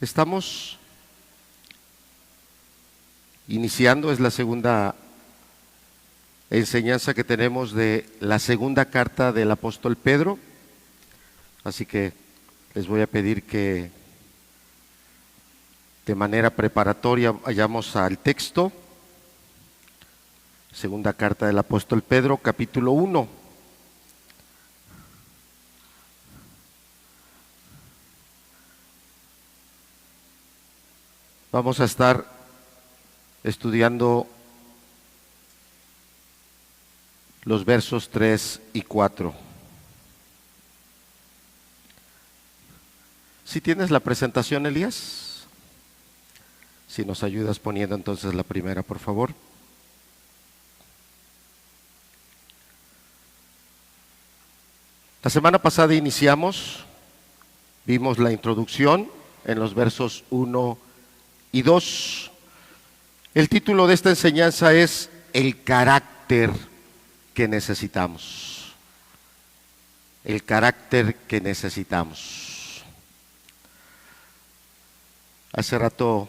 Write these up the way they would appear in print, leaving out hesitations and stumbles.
Estamos iniciando, es la segunda enseñanza que tenemos de la segunda carta del apóstol Pedro, así que les voy a pedir que de manera preparatoria vayamos al texto. Segunda carta del apóstol Pedro, capítulo 1. Vamos a estar estudiando los versos 3 y 4. ¿Sí tienes la presentación, Elías? Si nos ayudas poniendo entonces la primera, por favor. La semana pasada vimos la introducción en los versos 1 y 2. El título de esta enseñanza es El carácter que necesitamos. El carácter que necesitamos. Hace rato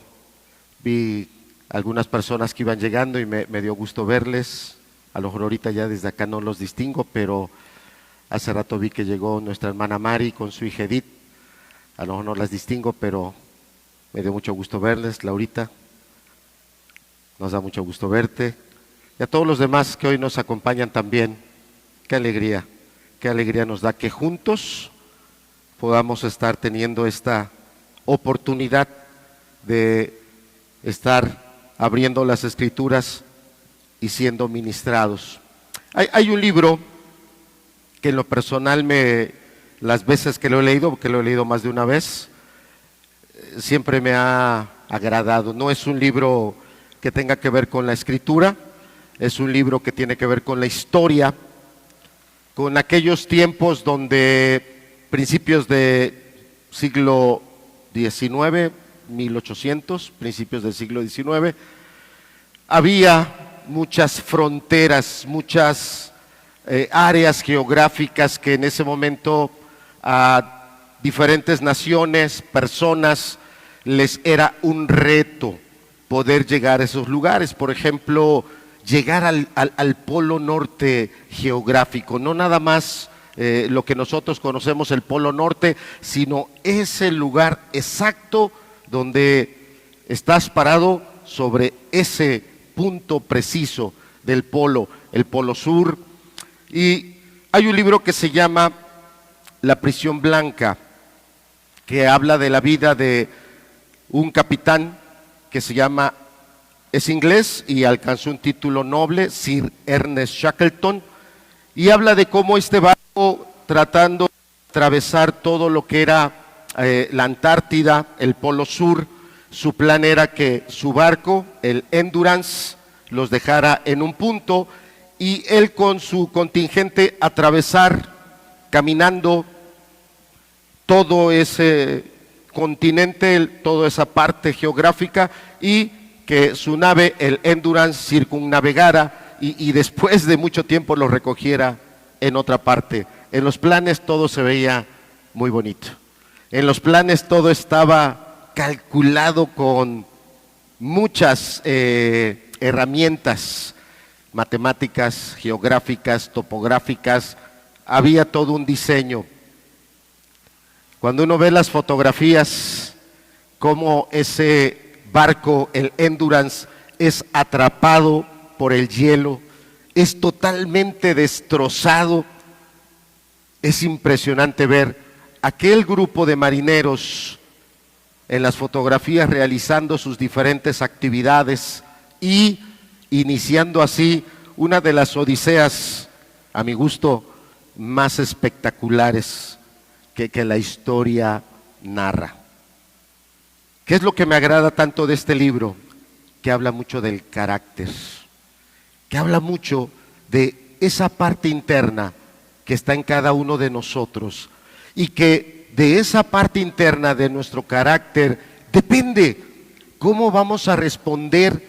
vi algunas personas que iban llegando y me dio gusto verles. A lo mejor ahorita ya desde acá no los distingo, pero hace rato vi que llegó nuestra hermana Mari con su hija Edith. A lo mejor no las distingo, pero me dio mucho gusto verles. Laurita, nos da mucho gusto verte. Y a todos los demás que hoy nos acompañan también, qué alegría nos da que juntos podamos estar teniendo esta oportunidad de estar abriendo las Escrituras y siendo ministrados. Hay un libro que en lo personal las veces que lo he leído, porque lo he leído más de una vez, siempre me ha agradado. No es un libro que tenga que ver con la escritura, es un libro que tiene que ver con la historia, con aquellos tiempos donde principios de siglo XIX, 1800, principios del siglo XIX, había muchas fronteras, muchas áreas geográficas que en ese momento a diferentes naciones, personas, les era un reto poder llegar a esos lugares. Por ejemplo, llegar al polo norte geográfico, no nada más lo que nosotros conocemos el polo norte, sino ese lugar exacto donde estás parado sobre ese punto preciso del polo, el polo sur. Y hay un libro que se llama La prisión blanca, que habla de la vida de un capitán que es inglés y alcanzó un título noble, Sir Ernest Shackleton, y habla de cómo este barco, tratando de atravesar todo lo que era la Antártida, el Polo Sur, su plan era que su barco, el Endurance, los dejara en un punto y él con su contingente atravesar, caminando todo ese continente, toda esa parte geográfica, y que su nave, el Endurance, circunnavegara y después de mucho tiempo lo recogiera en otra parte. En los planes todo se veía muy bonito. En los planes todo estaba calculado con muchas herramientas matemáticas, geográficas, topográficas. Había todo un diseño. Cuando uno ve las fotografías, cómo ese barco, el Endurance, es atrapado por el hielo, es totalmente destrozado, es impresionante ver aquel grupo de marineros en las fotografías realizando sus diferentes actividades y iniciando así una de las odiseas, a mi gusto, más espectaculares que la historia narra. ¿Qué es lo que me agrada tanto de este libro? Que habla mucho del carácter, que habla mucho de esa parte interna que está en cada uno de nosotros y que de esa parte interna de nuestro carácter depende cómo vamos a responder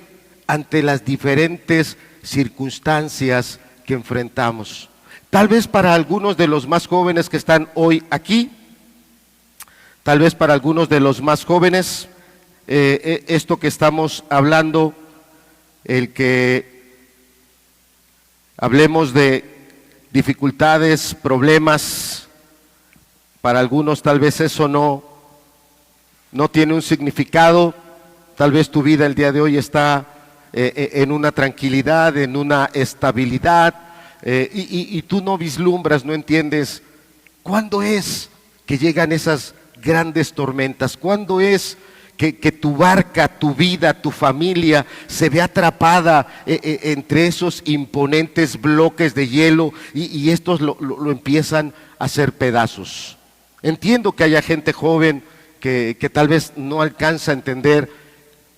ante las diferentes circunstancias que enfrentamos. Tal vez para algunos de los más jóvenes que están hoy aquí, tal vez para algunos de los más jóvenes, esto que estamos hablando, el que hablemos de dificultades, problemas, para algunos tal vez eso no tiene un significado, tal vez tu vida el día de hoy está en una tranquilidad, en una estabilidad, y tú no vislumbras, no entiendes cuándo es que llegan esas grandes tormentas, cuándo es que tu barca, tu vida, tu familia se ve atrapada entre esos imponentes bloques de hielo y estos lo empiezan a hacer pedazos. Entiendo que haya gente joven que tal vez no alcanza a entender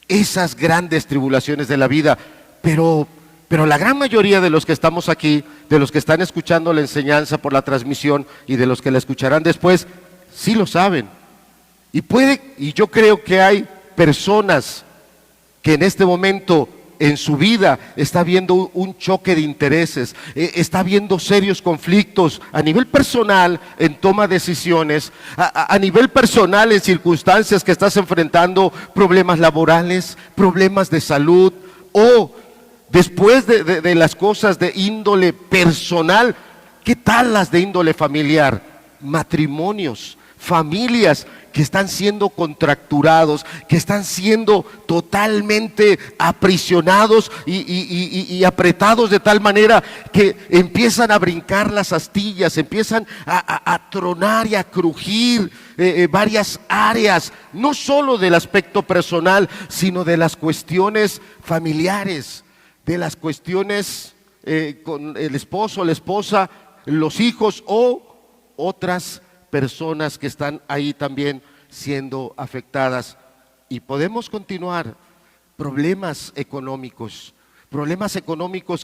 esas grandes tribulaciones de la vida, pero la gran mayoría de los que estamos aquí, de los que están escuchando la enseñanza por la transmisión y de los que la escucharán después, sí lo saben. Y yo creo que hay personas que en este momento en su vida está viendo un choque de intereses, está viendo serios conflictos a nivel personal en toma de decisiones, a nivel personal en circunstancias que estás enfrentando, problemas laborales, problemas de salud, o después de las cosas de índole personal, ¿qué tal las de índole familiar? Matrimonios, familias que están siendo contracturados, que están siendo totalmente aprisionados y apretados de tal manera que empiezan a brincar las astillas, empiezan a tronar y a crujir varias áreas, no solo del aspecto personal, sino de las cuestiones familiares, de las cuestiones con el esposo, la esposa, los hijos o otras personas que están ahí también siendo afectadas. Y podemos continuar, problemas económicos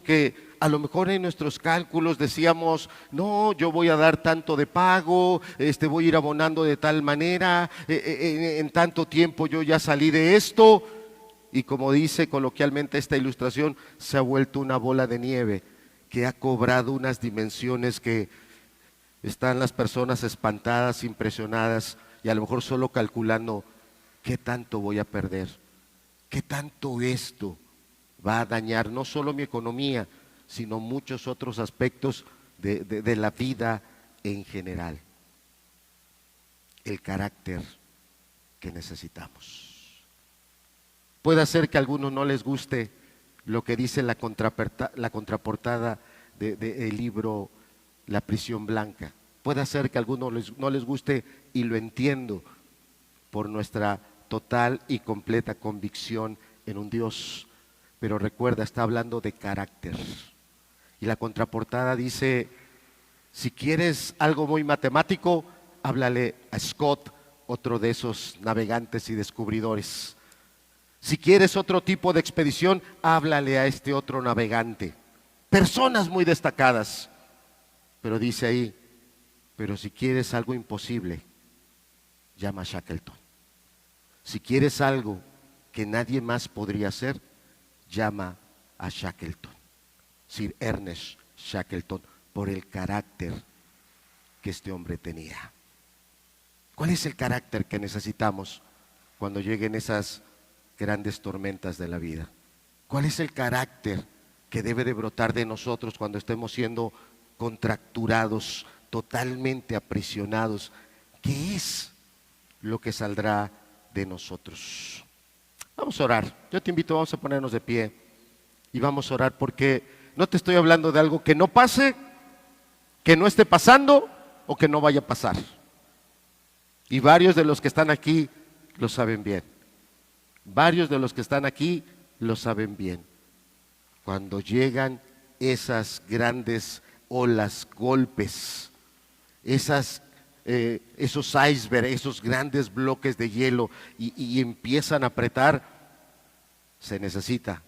que a lo mejor en nuestros cálculos decíamos, no, yo voy a dar tanto de pago, voy a ir abonando de tal manera, en tanto tiempo yo ya salí de esto, y como dice coloquialmente esta ilustración, se ha vuelto una bola de nieve que ha cobrado unas dimensiones que están las personas espantadas, impresionadas y a lo mejor solo calculando qué tanto voy a perder, qué tanto esto va a dañar no solo mi economía, sino muchos otros aspectos de la vida en general. El carácter que necesitamos. Puede ser que a algunos no les guste lo que dice la contraportada del libro La prisión blanca. Puede ser que a algunos no les guste y lo entiendo por nuestra total y completa convicción en un Dios. Pero recuerda, está hablando de carácter. Y la contraportada dice, si quieres algo muy matemático, háblale a Scott, otro de esos navegantes y descubridores. Si quieres otro tipo de expedición, háblale a este otro navegante. Personas muy destacadas. Pero dice ahí, pero si quieres algo imposible, llama a Shackleton. Si quieres algo que nadie más podría hacer, llama a Shackleton. Sir Ernest Shackleton, por el carácter que este hombre tenía. ¿Cuál es el carácter que necesitamos cuando lleguen esas grandes tormentas de la vida? ¿Cuál es el carácter que debe de brotar de nosotros cuando estemos siendo contracturados, totalmente aprisionados? ¿Qué es lo que saldrá de nosotros? Vamos a orar. Yo te invito, vamos a ponernos de pie y vamos a orar, porque no te estoy hablando de algo que no pase, que no esté pasando o que no vaya a pasar. Y varios de los que están aquí lo saben bien. Varios de los que están aquí lo saben bien. Cuando llegan esas grandes olas, golpes, esos icebergs, esos grandes bloques de hielo y empiezan a apretar, se necesita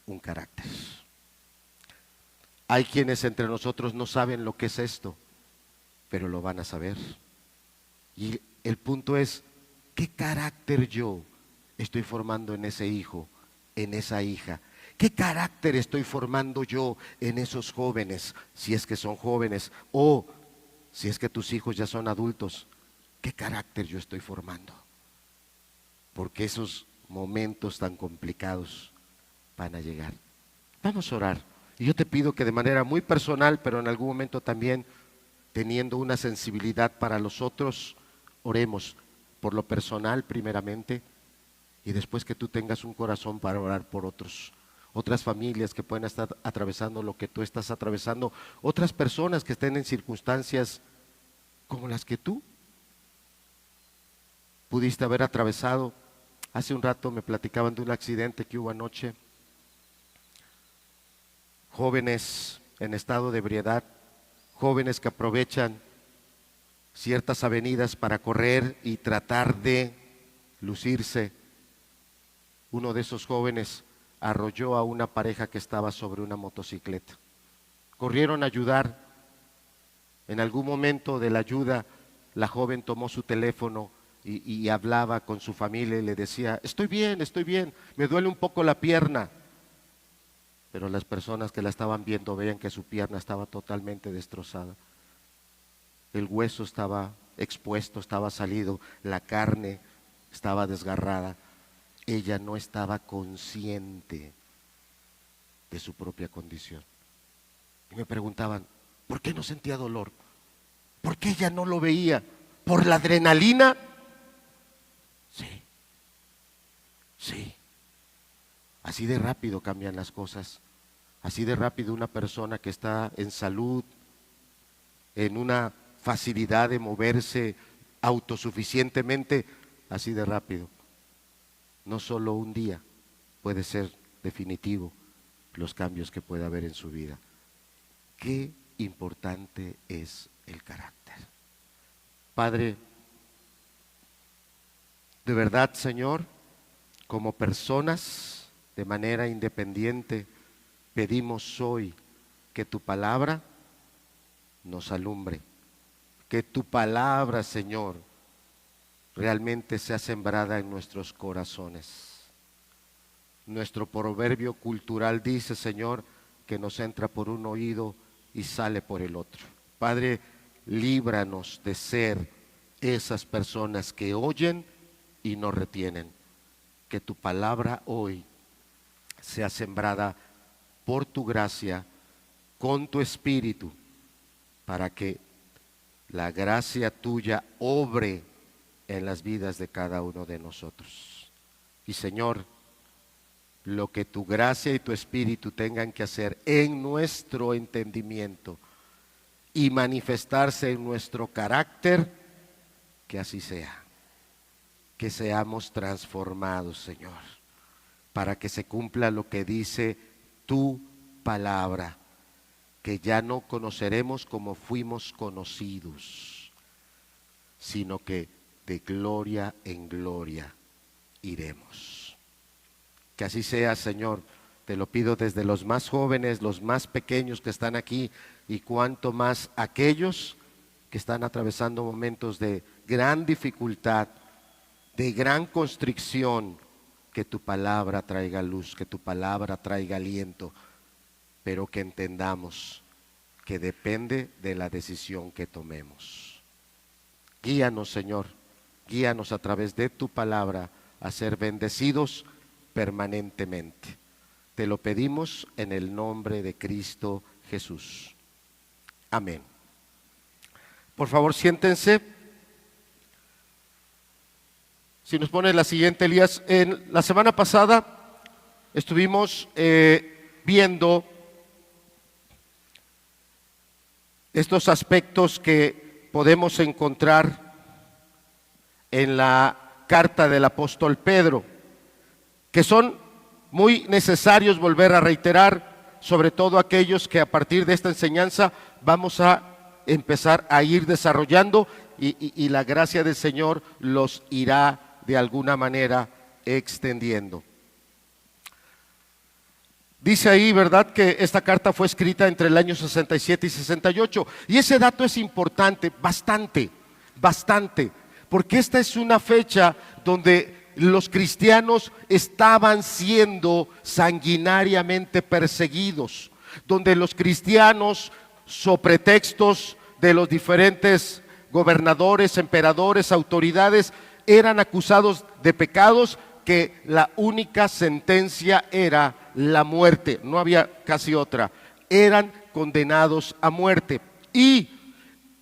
un carácter. Hay quienes entre nosotros no saben lo que es esto, pero lo van a saber. Y el punto es, ¿qué carácter yo estoy formando en ese hijo, en esa hija? ¿Qué carácter estoy formando yo en esos jóvenes, si es que son jóvenes, o si es que tus hijos ya son adultos? ¿qué carácter yo estoy formando? Porque esos momentos tan complicados van a llegar. Vamos a orar. Y yo te pido que de manera muy personal, pero en algún momento también teniendo una sensibilidad para los otros, oremos por lo personal primeramente y después que tú tengas un corazón para orar por otros. Otras familias que pueden estar atravesando lo que tú estás atravesando, otras personas que estén en circunstancias como las que tú pudiste haber atravesado. Hace un rato me platicaban de un accidente que hubo anoche. Jóvenes en estado de ebriedad, jóvenes que aprovechan ciertas avenidas para correr y tratar de lucirse. Uno de esos jóvenes arrolló a una pareja que estaba sobre una motocicleta. Corrieron a ayudar. En algún momento de la ayuda, la joven tomó su teléfono y hablaba con su familia y le decía, estoy bien, me duele un poco la pierna. Pero las personas que la estaban viendo veían que su pierna estaba totalmente destrozada. El hueso estaba expuesto, estaba salido, la carne estaba desgarrada. Ella no estaba consciente de su propia condición. Y me preguntaban, ¿por qué no sentía dolor? ¿Por qué ella no lo veía? ¿Por la adrenalina? Sí. Así de rápido cambian las cosas. Así de rápido una persona que está en salud, en una facilidad de moverse autosuficientemente, así de rápido. No solo un día puede ser definitivo los cambios que puede haber en su vida. Qué importante es el carácter. Padre, de verdad, Señor, como personas de manera independiente, pedimos hoy que tu palabra nos alumbre, que tu palabra, Señor, realmente sea sembrada en nuestros corazones. Nuestro proverbio cultural dice, Señor, que nos entra por un oído y sale por el otro. Padre, líbranos de ser esas personas que oyen y no retienen. Que tu palabra hoy sea sembrada por tu gracia, con tu espíritu, para que la gracia tuya obre en las vidas de cada uno de nosotros. Y Señor, lo que tu gracia y tu espíritu tengan que hacer en nuestro entendimiento y manifestarse en nuestro carácter, que así sea. Que seamos transformados, Señor, para que se cumpla lo que dice tu palabra, que ya no conoceremos como fuimos conocidos, sino que de gloria en gloria iremos. Que así sea, Señor. Te lo pido desde los más jóvenes, los más pequeños que están aquí, y cuanto más aquellos que están atravesando momentos de gran dificultad, de gran constricción. Que tu palabra traiga luz, que tu palabra traiga aliento, pero que entendamos que depende de la decisión que tomemos. Guíanos, Señor, guíanos a través de tu palabra a ser bendecidos permanentemente. Te lo pedimos en el nombre de Cristo Jesús. Amén. Por favor, siéntense. Si nos pone la siguiente, Elías. En la semana pasada estuvimos viendo estos aspectos que podemos encontrar en la carta del apóstol Pedro, que son muy necesarios volver a reiterar, sobre todo aquellos que a partir de esta enseñanza vamos a empezar a ir desarrollando y la gracia del Señor los irá de alguna manera extendiendo. Dice ahí, ¿verdad?, que esta carta fue escrita entre el año 67 y 68. Y ese dato es importante, bastante, porque esta es una fecha donde los cristianos estaban siendo sanguinariamente perseguidos, donde los cristianos, so pretextos de los diferentes gobernadores, emperadores, autoridades, eran acusados de pecados que la única sentencia era la muerte, no había casi otra, eran condenados a muerte. Y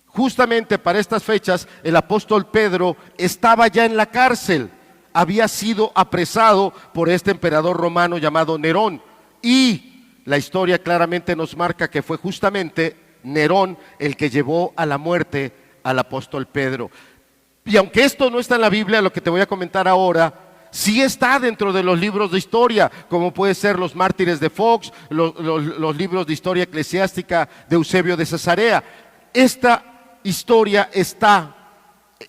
justamente para estas fechas el apóstol Pedro estaba ya en la cárcel, había sido apresado por este emperador romano llamado Nerón, y la historia claramente nos marca que fue justamente Nerón el que llevó a la muerte al apóstol Pedro. Y aunque esto no está en la Biblia, lo que te voy a comentar ahora sí está dentro de los libros de historia, como puede ser los Mártires de Fox, los libros de historia eclesiástica de Eusebio de Cesarea. Esta historia está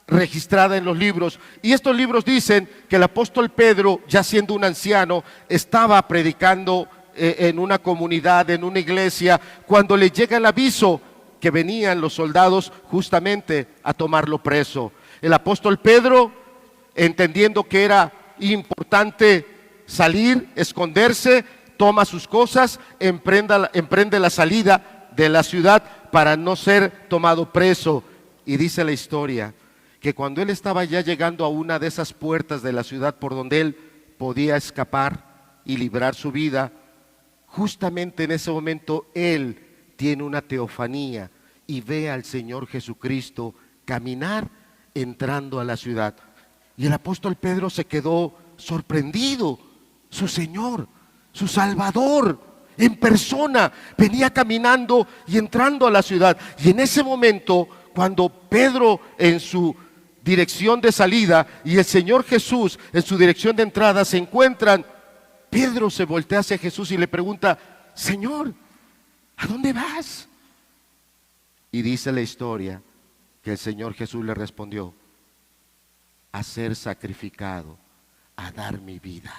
registrada en los libros, y estos libros dicen que el apóstol Pedro, ya siendo un anciano, estaba predicando en una comunidad, en una iglesia, cuando le llega el aviso que venían los soldados justamente a tomarlo preso. El apóstol Pedro, entendiendo que era importante salir, esconderse, toma sus cosas, emprende la salida de la ciudad para no ser tomado preso. Y dice la historia que cuando él estaba ya llegando a una de esas puertas de la ciudad por donde él podía escapar y librar su vida, justamente en ese momento él tiene una teofanía y ve al Señor Jesucristo caminar entrando a la ciudad. Y el apóstol Pedro se quedó sorprendido. Su Señor, su Salvador, en persona, venía caminando y entrando a la ciudad. Y en ese momento, cuando Pedro en su dirección de salida y el Señor Jesús en su dirección de entrada se encuentran, Pedro se voltea hacia Jesús y le pregunta: Señor, ¿a dónde vas? Y dice la historia que el Señor Jesús le respondió: a ser sacrificado, a dar mi vida.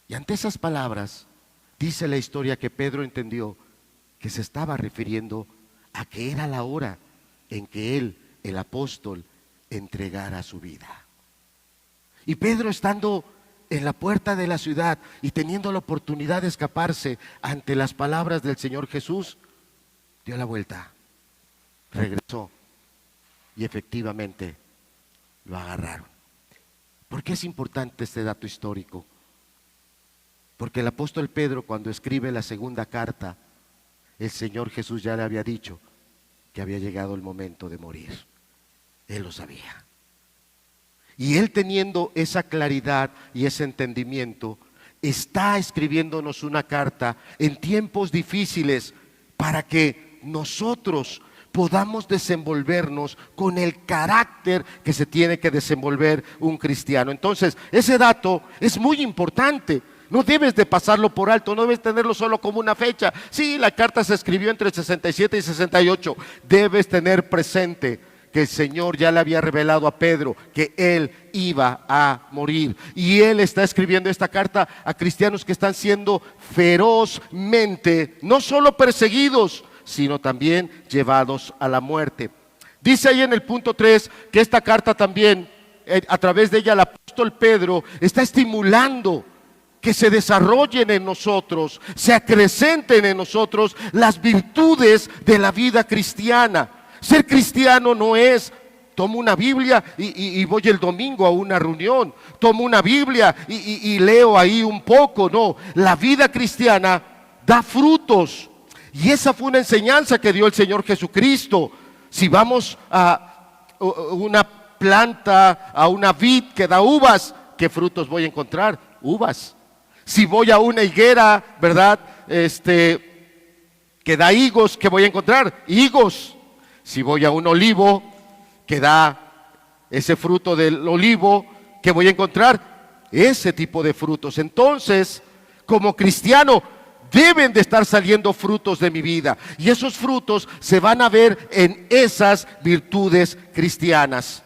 Y ante esas palabras, dice la historia que Pedro entendió que se estaba refiriendo a que era la hora en que él, el apóstol, entregara su vida. Y Pedro, estando en la puerta de la ciudad y teniendo la oportunidad de escaparse ante las palabras del Señor Jesús, dio la vuelta, regresó y efectivamente lo agarraron. ¿Por qué es importante este dato histórico? Porque el apóstol Pedro, cuando escribe la segunda carta, el Señor Jesús ya le había dicho que había llegado el momento de morir. Él lo sabía. Y él, teniendo esa claridad y ese entendimiento, está escribiéndonos una carta en tiempos difíciles para que nosotros podamos desenvolvernos con el carácter que se tiene que desenvolver un cristiano. Entonces, ese dato es muy importante. No debes de pasarlo por alto, no debes tenerlo solo como una fecha. Sí, la carta se escribió entre el 67 y 68. Debes tener presente que el Señor ya le había revelado a Pedro que él iba a morir. Y él está escribiendo esta carta a cristianos que están siendo ferozmente, no solo perseguidos, sino también llevados a la muerte. Dice ahí en el punto 3 que esta carta también, a través de ella, el apóstol Pedro está estimulando que se desarrollen en nosotros, se acrecenten en nosotros las virtudes de la vida cristiana. Ser cristiano no es: tomo una Biblia y voy el domingo a una reunión, tomo una Biblia y leo ahí un poco. No, la vida cristiana da frutos. Y esa fue una enseñanza que dio el Señor Jesucristo. Si vamos a una planta, a una vid que da uvas, ¿qué frutos voy a encontrar? Uvas. Si voy a una higuera, ¿verdad? Que da higos, ¿qué voy a encontrar? Higos. Si voy a un olivo que da ese fruto del olivo, ¿qué voy a encontrar? Ese tipo de frutos. Entonces, como cristiano, deben de estar saliendo frutos de mi vida, y esos frutos se van a ver en esas virtudes cristianas.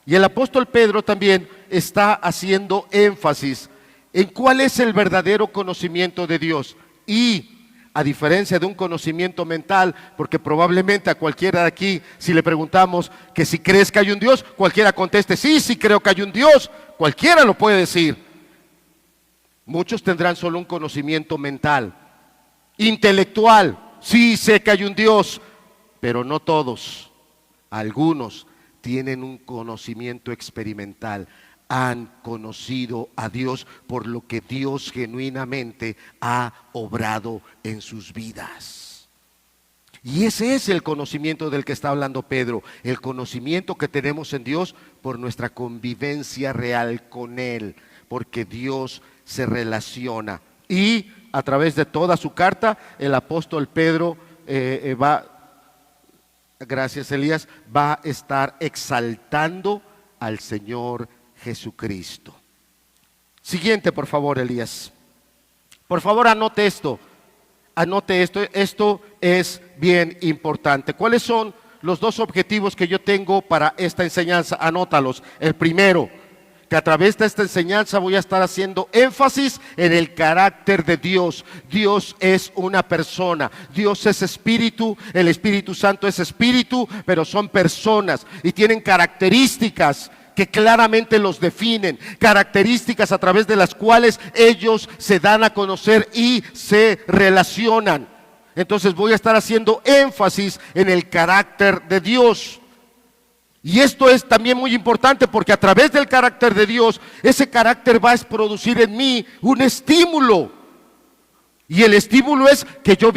Y el apóstol Pedro también está haciendo énfasis en cuál es el verdadero conocimiento de Dios. Y a diferencia de un conocimiento mental, porque probablemente a cualquiera de aquí, si le preguntamos que si crees que hay un Dios, cualquiera conteste: sí, sí creo que hay un Dios. Cualquiera lo puede decir. Muchos tendrán solo un conocimiento mental, intelectual. Sí sé que hay un Dios, pero no todos. Algunos tienen un conocimiento experimental, han conocido a Dios por lo que Dios genuinamente ha obrado en sus vidas. Y ese es el conocimiento del que está hablando Pedro, el conocimiento que tenemos en Dios por nuestra convivencia real con Él, porque Dios se relaciona. Y a través de toda su carta, el apóstol Pedro gracias Elías, va a estar exaltando al Señor Jesucristo. Siguiente, por favor, Elías. Por favor, anote esto. Esto es bien importante. ¿Cuáles son los dos objetivos que yo tengo para esta enseñanza? Anótalos. El primero, que a través de esta enseñanza voy a estar haciendo énfasis en el carácter de Dios. Dios es una persona, Dios es espíritu, el Espíritu Santo es espíritu, pero son personas y tienen características que claramente los definen, características a través de las cuales ellos se dan a conocer y se relacionan. Entonces voy a estar haciendo énfasis en el carácter de Dios. Y esto es también muy importante porque a través del carácter de Dios, ese carácter va a producir en mí un estímulo. Y el estímulo es que yo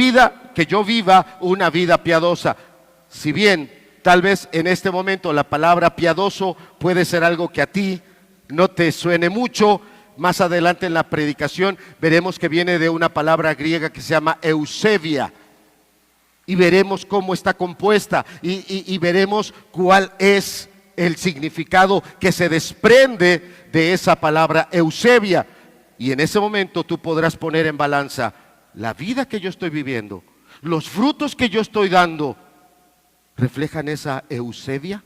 viva una vida piadosa. Si bien tal vez en este momento la palabra piadoso puede ser algo que a ti no te suene mucho, más adelante en la predicación veremos que viene de una palabra griega que se llama eusebia. Y veremos cómo está compuesta y veremos cuál es el significado que se desprende de esa palabra eusebia. Y en ese momento tú podrás poner en balanza la vida que yo estoy viviendo, los frutos que yo estoy dando, ¿reflejan esa eusebia?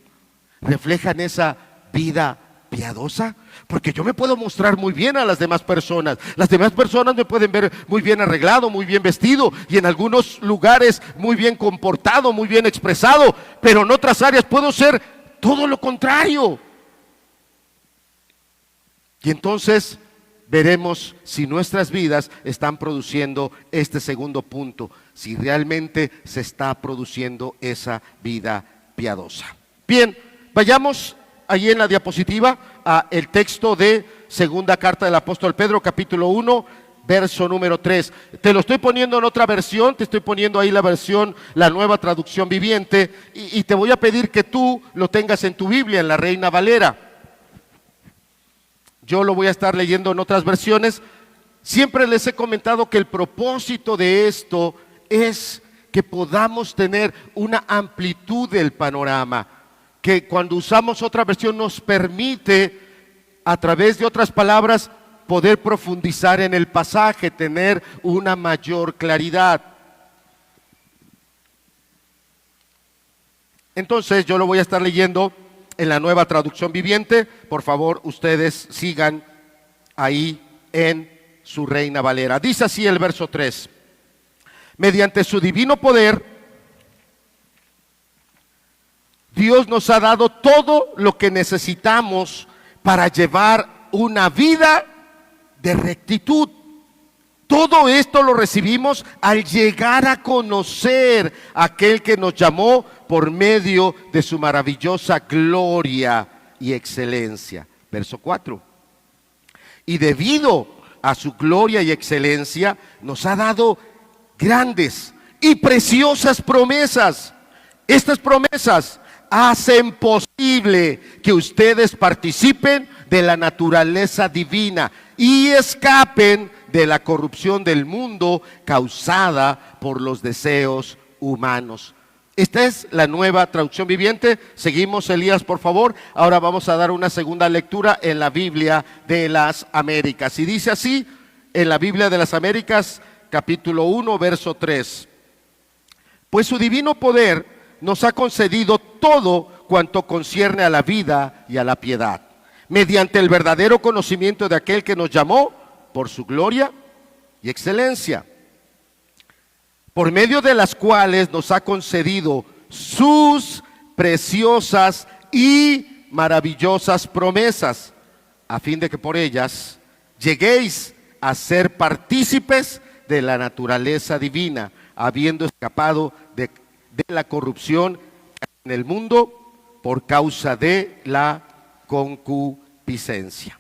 ¿Reflejan esa vida piadosa? Porque yo me puedo mostrar muy bien a las demás personas. Las demás personas me pueden ver muy bien arreglado, muy bien vestido y en algunos lugares muy bien comportado, muy bien expresado, pero en otras áreas puedo ser todo lo contrario. Y entonces veremos si nuestras vidas están produciendo este segundo punto, si realmente se está produciendo esa vida piadosa. Bien, vayamos ahí en la diapositiva a el texto de segunda carta del apóstol Pedro, capítulo 1, verso número 3. Te lo estoy poniendo en otra versión, te estoy poniendo ahí la versión, la Nueva Traducción Viviente, y te voy a pedir que tú lo tengas en tu Biblia, en la Reina Valera. Yo lo voy a estar leyendo en otras versiones. Siempre les he comentado que el propósito de esto es que podamos tener una amplitud del panorama, que cuando usamos otra versión nos permite, a través de otras palabras, poder profundizar en el pasaje, tener una mayor claridad. Entonces yo lo voy a estar leyendo en la Nueva Traducción Viviente. Por favor, ustedes sigan ahí en su Reina Valera. Dice así el verso 3. Mediante su divino poder, Dios nos ha dado todo lo que necesitamos para llevar una vida de rectitud. Todo esto lo recibimos al llegar a conocer a aquel que nos llamó por medio de su maravillosa gloria y excelencia. Verso 4. Y debido a su gloria y excelencia, nos ha dado grandes y preciosas promesas. Estas promesas hacen posible que ustedes participen de la naturaleza divina y escapen de la corrupción del mundo causada por los deseos humanos. Esta es la Nueva Traducción Viviente. Seguimos, Elías, por favor. Ahora vamos a dar una segunda lectura en la Biblia de las Américas. Y dice así, en la Biblia de las Américas, capítulo 1, verso 3. Pues su divino poder nos ha concedido todo cuanto concierne a la vida y a la piedad, mediante el verdadero conocimiento de aquel que nos llamó por su gloria y excelencia, por medio de las cuales nos ha concedido sus preciosas y maravillosas promesas, a fin de que por ellas lleguéis a ser partícipes de la naturaleza divina, habiendo escapado de la corrupción en el mundo por causa de la concupiscencia.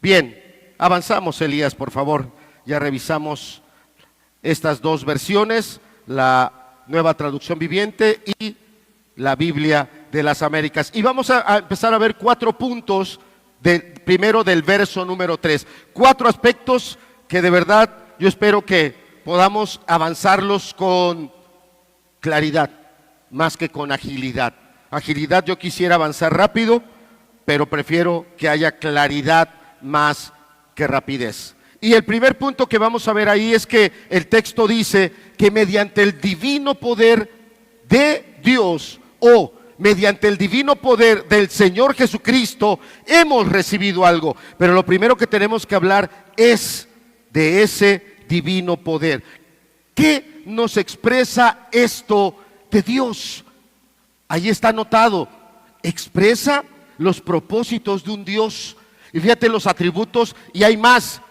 Bien, avanzamos, Elías, por favor. Ya revisamos estas dos versiones, la Nueva Traducción Viviente y la Biblia de las Américas. Y vamos a empezar a ver 4 puntos, primero del verso número 3. 4 aspectos que de verdad yo espero que podamos avanzarlos con claridad, más que con agilidad. Agilidad, yo quisiera avanzar rápido, pero prefiero que haya claridad más que rapidez. Y el primer punto que vamos a ver ahí es que el texto dice que mediante el divino poder de Dios o mediante el divino poder del Señor Jesucristo hemos recibido algo. Pero lo primero que tenemos que hablar es de ese divino poder. ¿Qué nos expresa esto de Dios? Ahí está anotado, expresa los propósitos de un Dios. Y fíjate los atributos, y hay más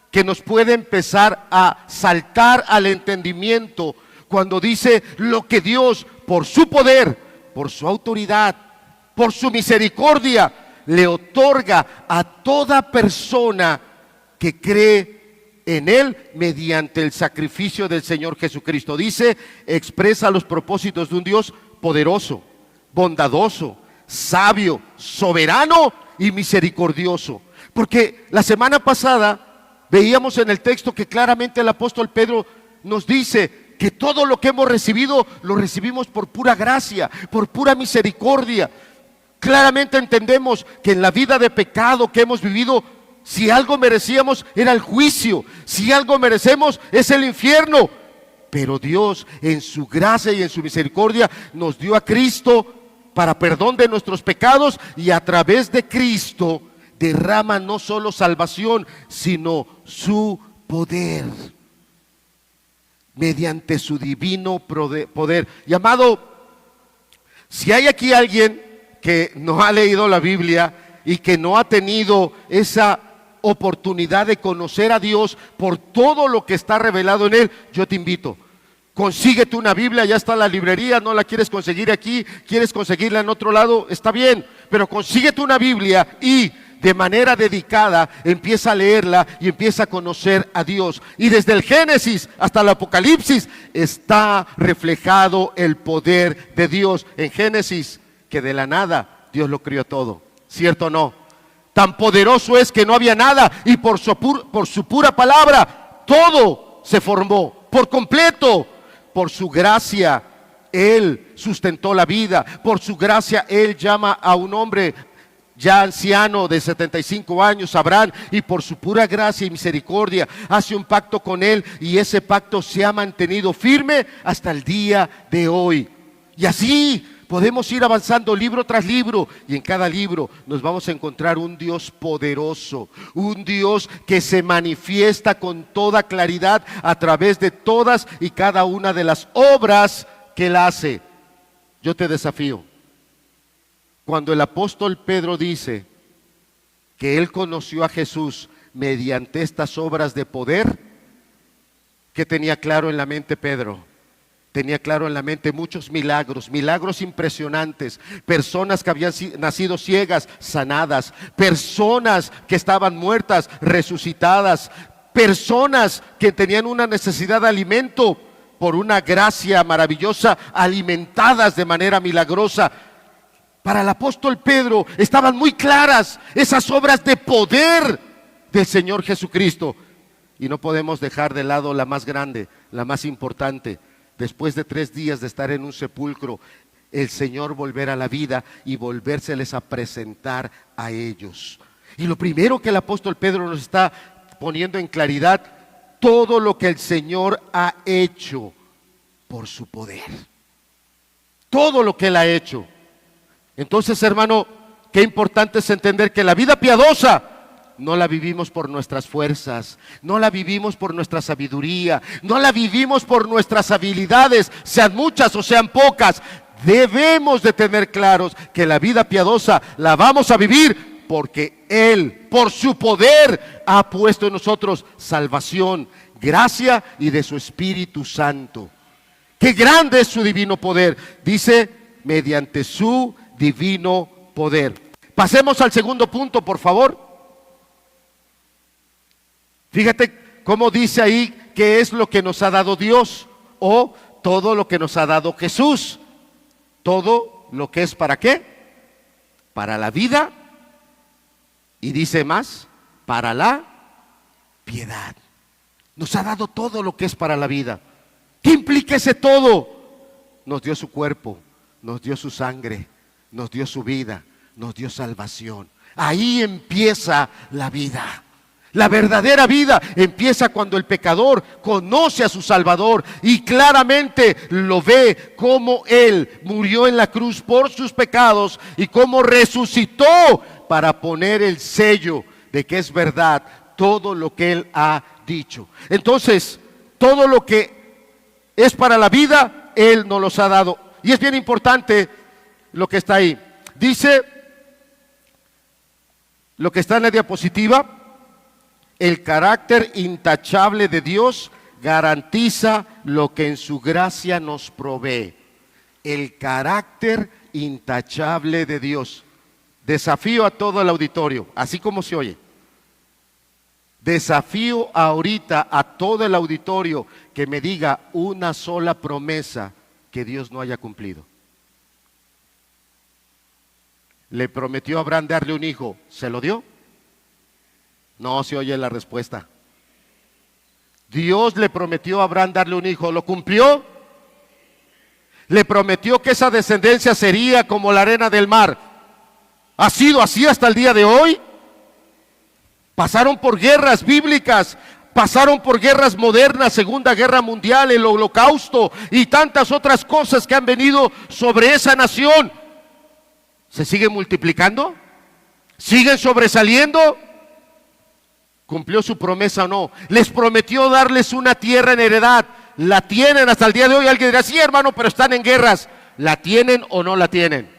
que nos puede empezar a saltar al entendimiento cuando dice lo que Dios, por su poder, por su autoridad, por su misericordia, le otorga a toda persona que cree en Él mediante el sacrificio del Señor Jesucristo. Dice, expresa los propósitos de un Dios poderoso, bondadoso, sabio, soberano y misericordioso. Porque la semana pasada veíamos en el texto que claramente el apóstol Pedro nos dice que todo lo que hemos recibido, lo recibimos por pura gracia, por pura misericordia. Claramente entendemos que en la vida de pecado que hemos vivido, si algo merecíamos era el juicio, si algo merecemos es el infierno. Pero Dios en su gracia y en su misericordia nos dio a Cristo para perdón de nuestros pecados, y a través de Cristo derrama no solo salvación, sino su poder, mediante su divino poder. Y amado, si hay aquí alguien que no ha leído la Biblia y que no ha tenido esa oportunidad de conocer a Dios por todo lo que está revelado en Él, yo te invito. Consíguete una Biblia, ya está en la librería, no la quieres conseguir aquí, quieres conseguirla en otro lado, está bien, pero consíguete una Biblia y de manera dedicada empieza a leerla y empieza a conocer a Dios. Y desde el Génesis hasta el Apocalipsis está reflejado el poder de Dios. En Génesis, que de la nada Dios lo crió todo, ¿cierto o no? Tan poderoso es que no había nada, y por su pura palabra todo se formó por completo. Por su gracia Él sustentó la vida, por su gracia Él llama a un hombre ya anciano de 75 años, Abraham, y por su pura gracia y misericordia hace un pacto con Él, y ese pacto se ha mantenido firme hasta el día de hoy. Y así podemos ir avanzando libro tras libro, y en cada libro nos vamos a encontrar un Dios poderoso, un Dios que se manifiesta con toda claridad a través de todas y cada una de las obras que Él hace. Yo te desafío, cuando el apóstol Pedro dice que él conoció a Jesús mediante estas obras de poder, ¿qué tenía claro en la mente Pedro? Tenía claro en la mente muchos milagros, milagros impresionantes, personas que habían nacido ciegas, sanadas, personas que estaban muertas, resucitadas, personas que tenían una necesidad de alimento, por una gracia maravillosa, alimentadas de manera milagrosa. Para el apóstol Pedro estaban muy claras esas obras de poder del Señor Jesucristo. Y no podemos dejar de lado la más grande, la más importante. Después de 3 días de estar en un sepulcro, el Señor volver a la vida y volvérseles a presentar a ellos. Y lo primero que el apóstol Pedro nos está poniendo en claridad, todo lo que el Señor ha hecho por su poder. Todo lo que Él ha hecho. Entonces, hermano, qué importante es entender que la vida piadosa no la vivimos por nuestras fuerzas, no la vivimos por nuestra sabiduría, no la vivimos por nuestras habilidades, sean muchas o sean pocas. Debemos de tener claros que la vida piadosa la vamos a vivir porque Él, por su poder, ha puesto en nosotros salvación, gracia y de su Espíritu Santo. ¡Qué grande es su divino poder! Dice, mediante su divino poder. Pasemos al segundo punto, por favor. Fíjate cómo dice ahí qué es lo que nos ha dado Dios, o todo lo que nos ha dado Jesús. Todo lo que es ¿para qué? Para la vida, y dice más, para la piedad. Nos ha dado todo lo que es para la vida. ¿Qué implica ese todo? Nos dio su cuerpo, nos dio su sangre, nos dio su vida, nos dio salvación. Ahí empieza la vida. La verdadera vida empieza cuando el pecador conoce a su Salvador y claramente lo ve, como Él murió en la cruz por sus pecados y cómo resucitó para poner el sello de que es verdad todo lo que Él ha dicho. Entonces, todo lo que es para la vida, Él nos los ha dado. Y es bien importante lo que está ahí. Dice, lo que está en la diapositiva: el carácter intachable de Dios garantiza lo que en su gracia nos provee. El carácter intachable de Dios. Desafío a todo el auditorio, así como se oye. Desafío ahorita a todo el auditorio que me diga una sola promesa que Dios no haya cumplido. Le prometió a Abraham darle un hijo, ¿se lo dio? No se oye la respuesta. Dios le prometió a Abraham darle un hijo, ¿lo cumplió? Le prometió que esa descendencia sería como la arena del mar. ¿Ha sido así hasta el día de hoy? Pasaron por guerras bíblicas, pasaron por guerras modernas, Segunda Guerra Mundial, el Holocausto y tantas otras cosas que han venido sobre esa nación. ¿Se siguen multiplicando? ¿Siguen sobresaliendo? ¿Cumplió su promesa o no? Les prometió darles una tierra en heredad. ¿La tienen hasta el día de hoy? Alguien dirá, sí, hermano, pero están en guerras. ¿La tienen o no la tienen?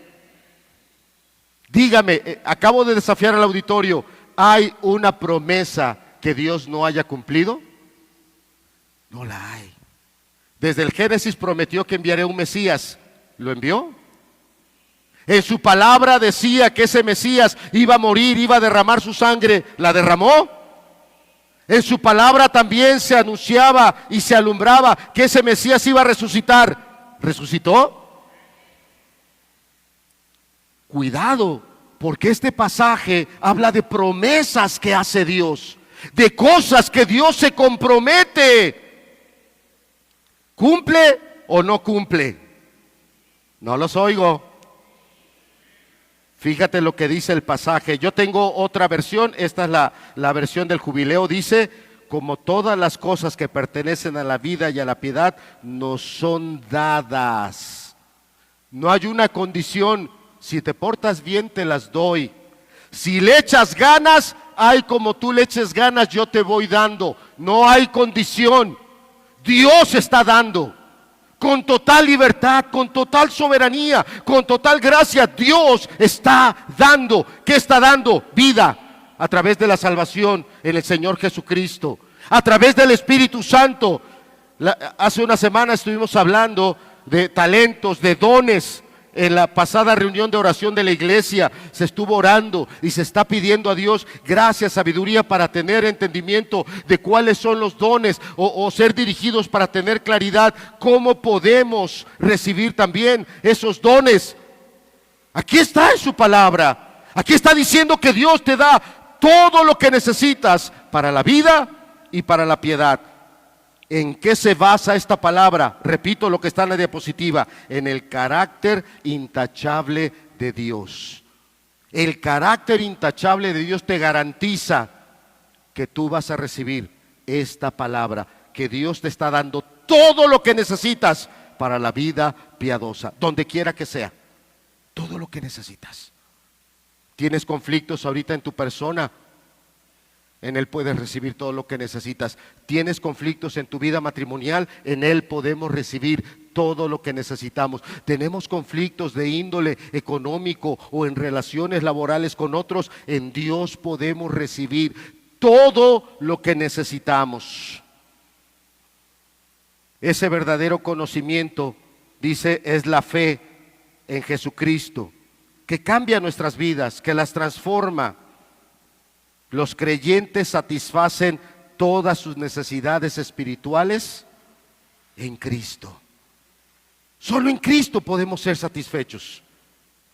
Dígame, acabo de desafiar al auditorio, ¿hay una promesa que Dios no haya cumplido? No la hay. Desde el Génesis prometió que enviaría un Mesías. ¿Lo envió? En su palabra decía que ese Mesías iba a morir, iba a derramar su sangre. ¿La derramó? En su palabra también se anunciaba y se alumbraba que ese Mesías iba a resucitar. ¿Resucitó? Cuidado, porque este pasaje habla de promesas que hace Dios, de cosas que Dios se compromete. ¿Cumple o no cumple? No los oigo. Fíjate lo que dice el pasaje. Yo tengo otra versión, esta es la versión del Jubileo. Dice, como todas las cosas que pertenecen a la vida y a la piedad nos son dadas. No hay una condición, si te portas bien te las doy. Si le echas ganas, hay como tú le eches ganas, yo te voy dando. No hay condición, Dios está dando. Con total libertad, con total soberanía, con total gracia, Dios está dando. ¿Qué está dando? Vida, a través de la salvación en el Señor Jesucristo, a través del Espíritu Santo. Hace una semana estuvimos hablando de talentos, de dones. En la pasada reunión de oración de la iglesia se estuvo orando y se está pidiendo a Dios gracia, sabiduría para tener entendimiento de cuáles son los dones o ser dirigidos para tener claridad cómo podemos recibir también esos dones. Aquí está en su palabra. Aquí está diciendo que Dios te da todo lo que necesitas para la vida y para la piedad. ¿En qué se basa esta palabra? Repito lo que está en la diapositiva, en el carácter intachable de Dios. El carácter intachable de Dios te garantiza que tú vas a recibir esta palabra, que Dios te está dando todo lo que necesitas para la vida piadosa, donde quiera que sea, todo lo que necesitas. ¿Tienes conflictos ahorita en tu persona? En Él puedes recibir todo lo que necesitas. ¿Tienes conflictos en tu vida matrimonial? En Él podemos recibir todo lo que necesitamos. ¿Tenemos conflictos de índole económico o en relaciones laborales con otros? En Dios podemos recibir todo lo que necesitamos. Ese verdadero conocimiento, dice, es la fe en Jesucristo. que cambia nuestras vidas, que las transforma. Los creyentes satisfacen todas sus necesidades espirituales en Cristo. Solo en Cristo podemos ser satisfechos.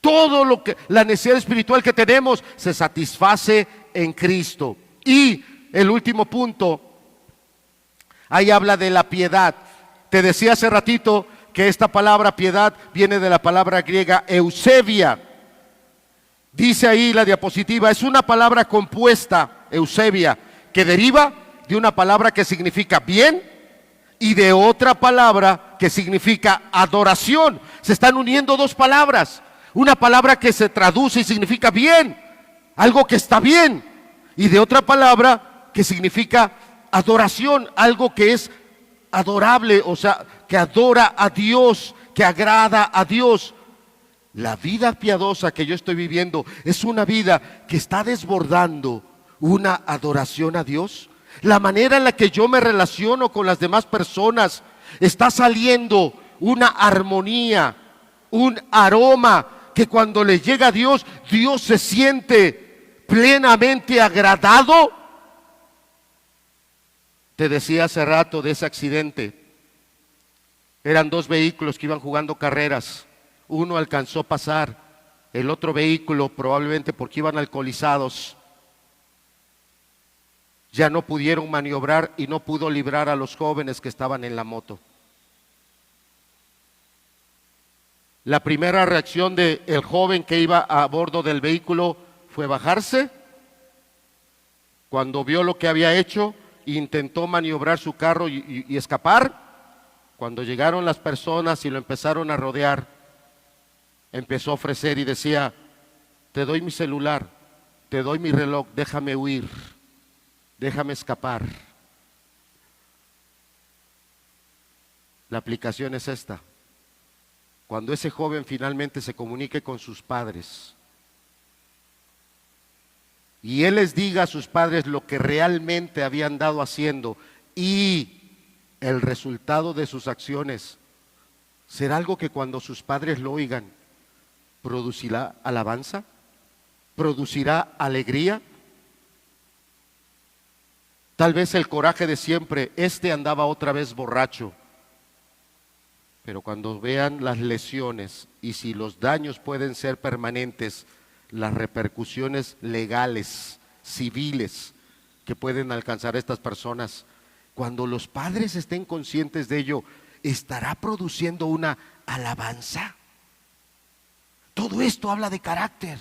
Todo lo que la necesidad espiritual que tenemos se satisface en Cristo. Y el último punto, ahí habla de la piedad. Te decía hace ratito que esta palabra piedad viene de la palabra griega eusebia. Dice ahí la diapositiva, es una palabra compuesta, eusebia, que deriva de una palabra que significa bien y de otra palabra que significa adoración. Se están uniendo dos palabras. Una palabra que se traduce y significa bien, algo que está bien, y de otra palabra que significa adoración, algo que es adorable, o sea, que adora a Dios, que agrada a Dios. La vida piadosa que yo estoy viviendo es una vida que está desbordando una adoración a Dios. La manera en la que yo me relaciono con las demás personas, está saliendo una armonía, un aroma que cuando le llega a Dios, Dios se siente plenamente agradado. Te decía hace rato de ese accidente. Eran dos vehículos que iban jugando carreras. Uno alcanzó a pasar, el otro vehículo, probablemente porque iban alcoholizados, ya no pudieron maniobrar y no pudo librar a los jóvenes que estaban en la moto. La primera reacción del joven que iba a bordo del vehículo fue bajarse. Cuando vio lo que había hecho, intentó maniobrar su carro y escapar. Cuando llegaron las personas y lo empezaron a rodear, empezó a ofrecer y decía: te doy mi celular, te doy mi reloj, déjame huir, déjame escapar. La aplicación es esta. Cuando ese joven finalmente se comunique con sus padres y él les diga a sus padres lo que realmente habían dado haciendo y el resultado de sus acciones, será algo que cuando sus padres lo oigan, ¿producirá alabanza? ¿Producirá alegría? Tal vez el coraje de siempre, andaba otra vez borracho. Pero cuando vean las lesiones y si los daños pueden ser permanentes, las repercusiones legales, civiles que pueden alcanzar estas personas, cuando los padres estén conscientes de ello, ¿estará produciendo una alabanza? Todo esto habla de carácter.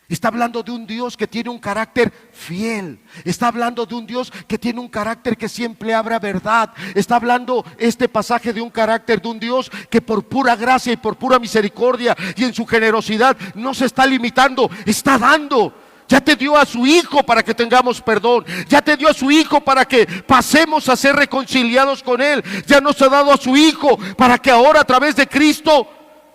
Está hablando de un Dios que tiene un carácter fiel. Está hablando de un Dios que tiene un carácter que siempre habla verdad. Está hablando este pasaje de un carácter de un Dios que por pura gracia y por pura misericordia y en su generosidad no se está limitando, está dando. Ya te dio a su Hijo para que tengamos perdón. Ya te dio a su Hijo para que pasemos a ser reconciliados con Él. Ya nos ha dado a su Hijo para que ahora a través de Cristo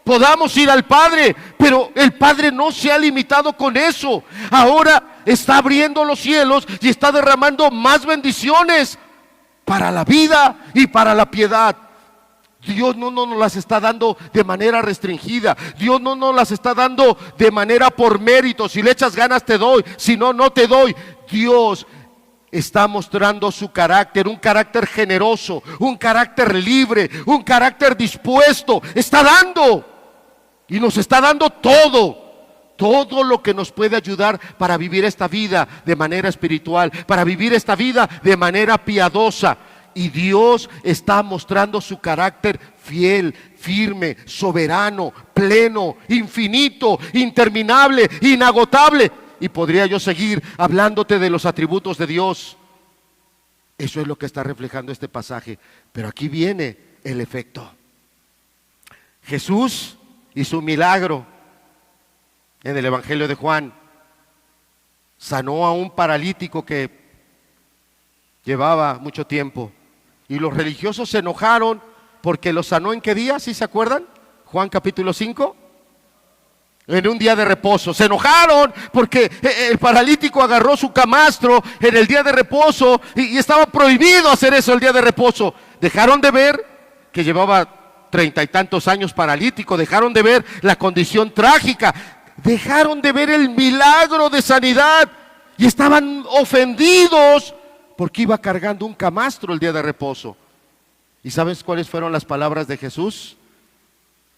podamos ir al Padre. Pero el Padre no se ha limitado con eso. Ahora está abriendo los cielos y está derramando más bendiciones para la vida y para la piedad. Dios no nos las está dando de manera restringida. Dios no nos las está dando de manera por mérito. Si le echas ganas te doy, si no, no te doy. Dios está mostrando su carácter, un carácter generoso, un carácter libre, un carácter dispuesto. Está dando y nos está dando todo lo que nos puede ayudar para vivir esta vida de manera espiritual, para vivir esta vida de manera piadosa. Y Dios está mostrando su carácter fiel, firme, soberano, pleno, infinito, interminable, inagotable. Y podría yo seguir hablándote de los atributos de Dios. Eso es lo que está reflejando este pasaje. Pero aquí viene el efecto. Jesús hizo un milagro en el Evangelio de Juan. Sanó a un paralítico que llevaba mucho tiempo. Y los religiosos se enojaron porque lo sanó ¿en qué día? ¿Sí se acuerdan? Juan capítulo 5. En un día de reposo. Se enojaron porque el paralítico agarró su camastro en el día de reposo y estaba prohibido hacer eso el día de reposo. Dejaron de ver que llevaba 30 y tantos años paralítico, dejaron de ver la condición trágica, dejaron de ver el milagro de sanidad y estaban ofendidos porque iba cargando un camastro el día de reposo. ¿Y sabes cuáles fueron las palabras de Jesús?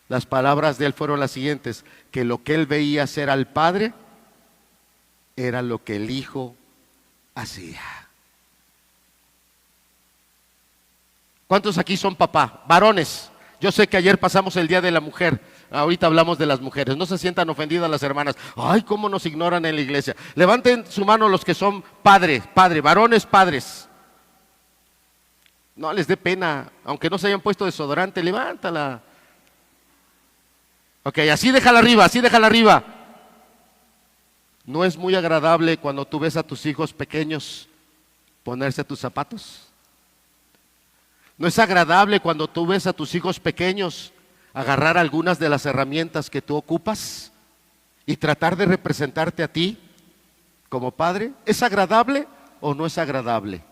Las palabras de él fueron las siguientes: que lo que él veía hacer al Padre era lo que el Hijo hacía. ¿Cuántos aquí son papá? Varones. Yo sé que ayer pasamos el Día de la Mujer, ahorita hablamos de las mujeres. No se sientan ofendidas las hermanas. Ay, cómo nos ignoran en la iglesia. Levanten su mano los que son varones padres. No les dé pena, aunque no se hayan puesto desodorante, levántala. Ok, así déjala arriba, así déjala arriba. ¿No es muy agradable cuando tú ves a tus hijos pequeños ponerse tus zapatos? ¿No es agradable cuando tú ves a tus hijos pequeños agarrar algunas de las herramientas que tú ocupas y tratar de representarte a ti como padre? ¿Es agradable o no es agradable?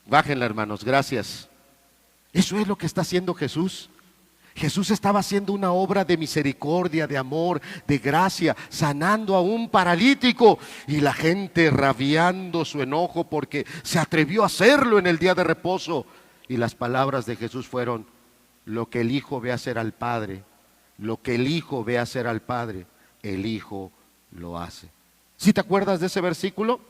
Bájenla, hermanos, gracias. Eso es lo que está haciendo Jesús. Jesús estaba haciendo una obra de misericordia, de amor, de gracia, sanando a un paralítico, y la gente rabiando su enojo porque se atrevió a hacerlo en el día de reposo. Y las palabras de Jesús fueron: lo que el Hijo ve hacer al Padre, lo que el Hijo ve hacer al Padre, el Hijo lo hace. ¿Sí te acuerdas de ese versículo?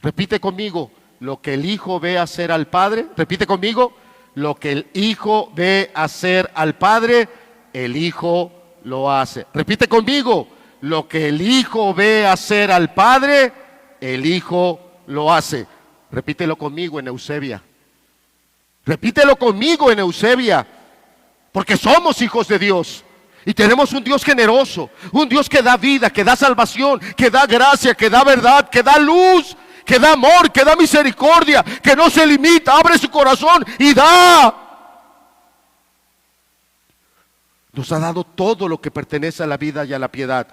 Repite conmigo: lo que el Hijo ve hacer al Padre. Repite conmigo: lo que el Hijo ve hacer al Padre, el Hijo lo hace. Repite conmigo: lo que el Hijo ve hacer al Padre, el Hijo lo hace. Repítelo conmigo en Eusebia. Repítelo conmigo en Eusebia, porque somos hijos de Dios y tenemos un Dios generoso, un Dios que da vida, que da salvación, que da gracia, que da verdad, que da luz, que da amor, que da misericordia, que no se limita, abre su corazón y da. Nos ha dado todo lo que pertenece a la vida y a la piedad.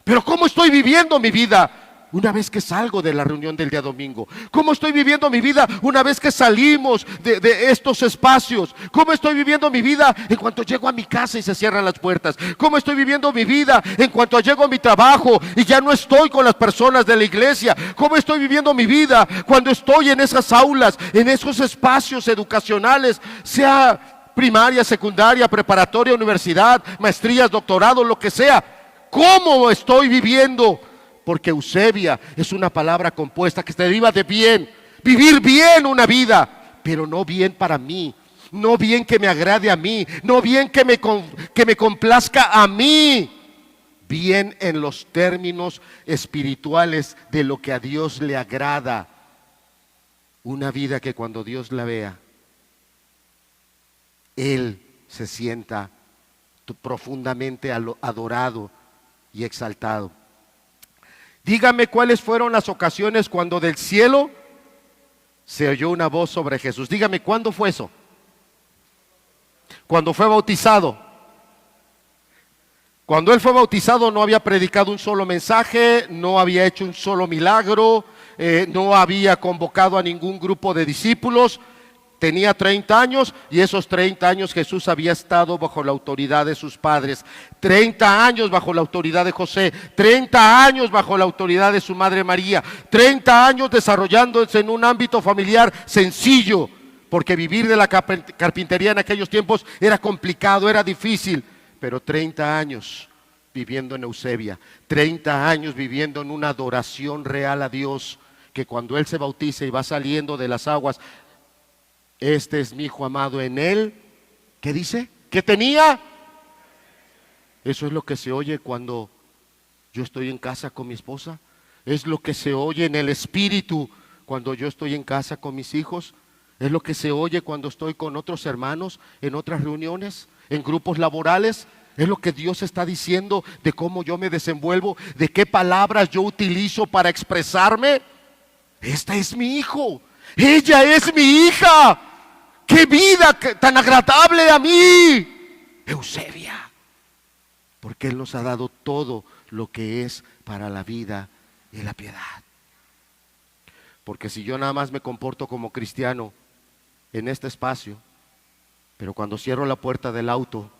Pero ¿cómo estoy viviendo mi vida una vez que salgo de la reunión del día domingo? ¿Cómo estoy viviendo mi vida una vez que salimos de estos espacios? ¿Cómo estoy viviendo mi vida en cuanto llego a mi casa y se cierran las puertas? ¿Cómo estoy viviendo mi vida en cuanto llego a mi trabajo y ya no estoy con las personas de la iglesia? ¿Cómo estoy viviendo mi vida cuando estoy en esas aulas, en esos espacios educacionales, sea primaria, secundaria, preparatoria, universidad, maestrías, doctorado, lo que sea? ¿Cómo estoy viviendo? Porque Eusebia es una palabra compuesta que se deriva de bien, vivir bien una vida, pero no bien para mí, no bien que me agrade a mí, no bien que me complazca a mí, bien en los términos espirituales de lo que a Dios le agrada. Una vida que cuando Dios la vea, Él se sienta profundamente adorado y exaltado. Dígame cuáles fueron las ocasiones cuando del cielo se oyó una voz sobre Jesús. Dígame, ¿cuándo fue eso? Cuando fue bautizado. Cuando él fue bautizado no había predicado un solo mensaje, no había hecho un solo milagro, no había convocado a ningún grupo de discípulos. Tenía 30 años y esos 30 años Jesús había estado bajo la autoridad de sus padres. 30 años bajo la autoridad de José, 30 años bajo la autoridad de su madre María, 30 años desarrollándose en un ámbito familiar sencillo, porque vivir de la carpintería en aquellos tiempos era complicado, era difícil, pero 30 años viviendo en Eusebia, 30 años viviendo en una adoración real a Dios, que cuando Él se bautiza y va saliendo de las aguas: este es mi Hijo amado, en Él, ¿qué dice? ¿Qué tenía? Eso es lo que se oye cuando yo estoy en casa con mi esposa. Es lo que se oye en el espíritu cuando yo estoy en casa con mis hijos. Es lo que se oye cuando estoy con otros hermanos en otras reuniones, en grupos laborales. Es lo que Dios está diciendo de cómo yo me desenvuelvo, de qué palabras yo utilizo para expresarme. Este es mi hijo, ella es mi hija. ¡Qué vida tan agradable a mí! Eusebia. Porque Él nos ha dado todo lo que es para la vida y la piedad. Porque si yo nada más me comporto como cristiano en este espacio, pero cuando cierro la puerta del auto,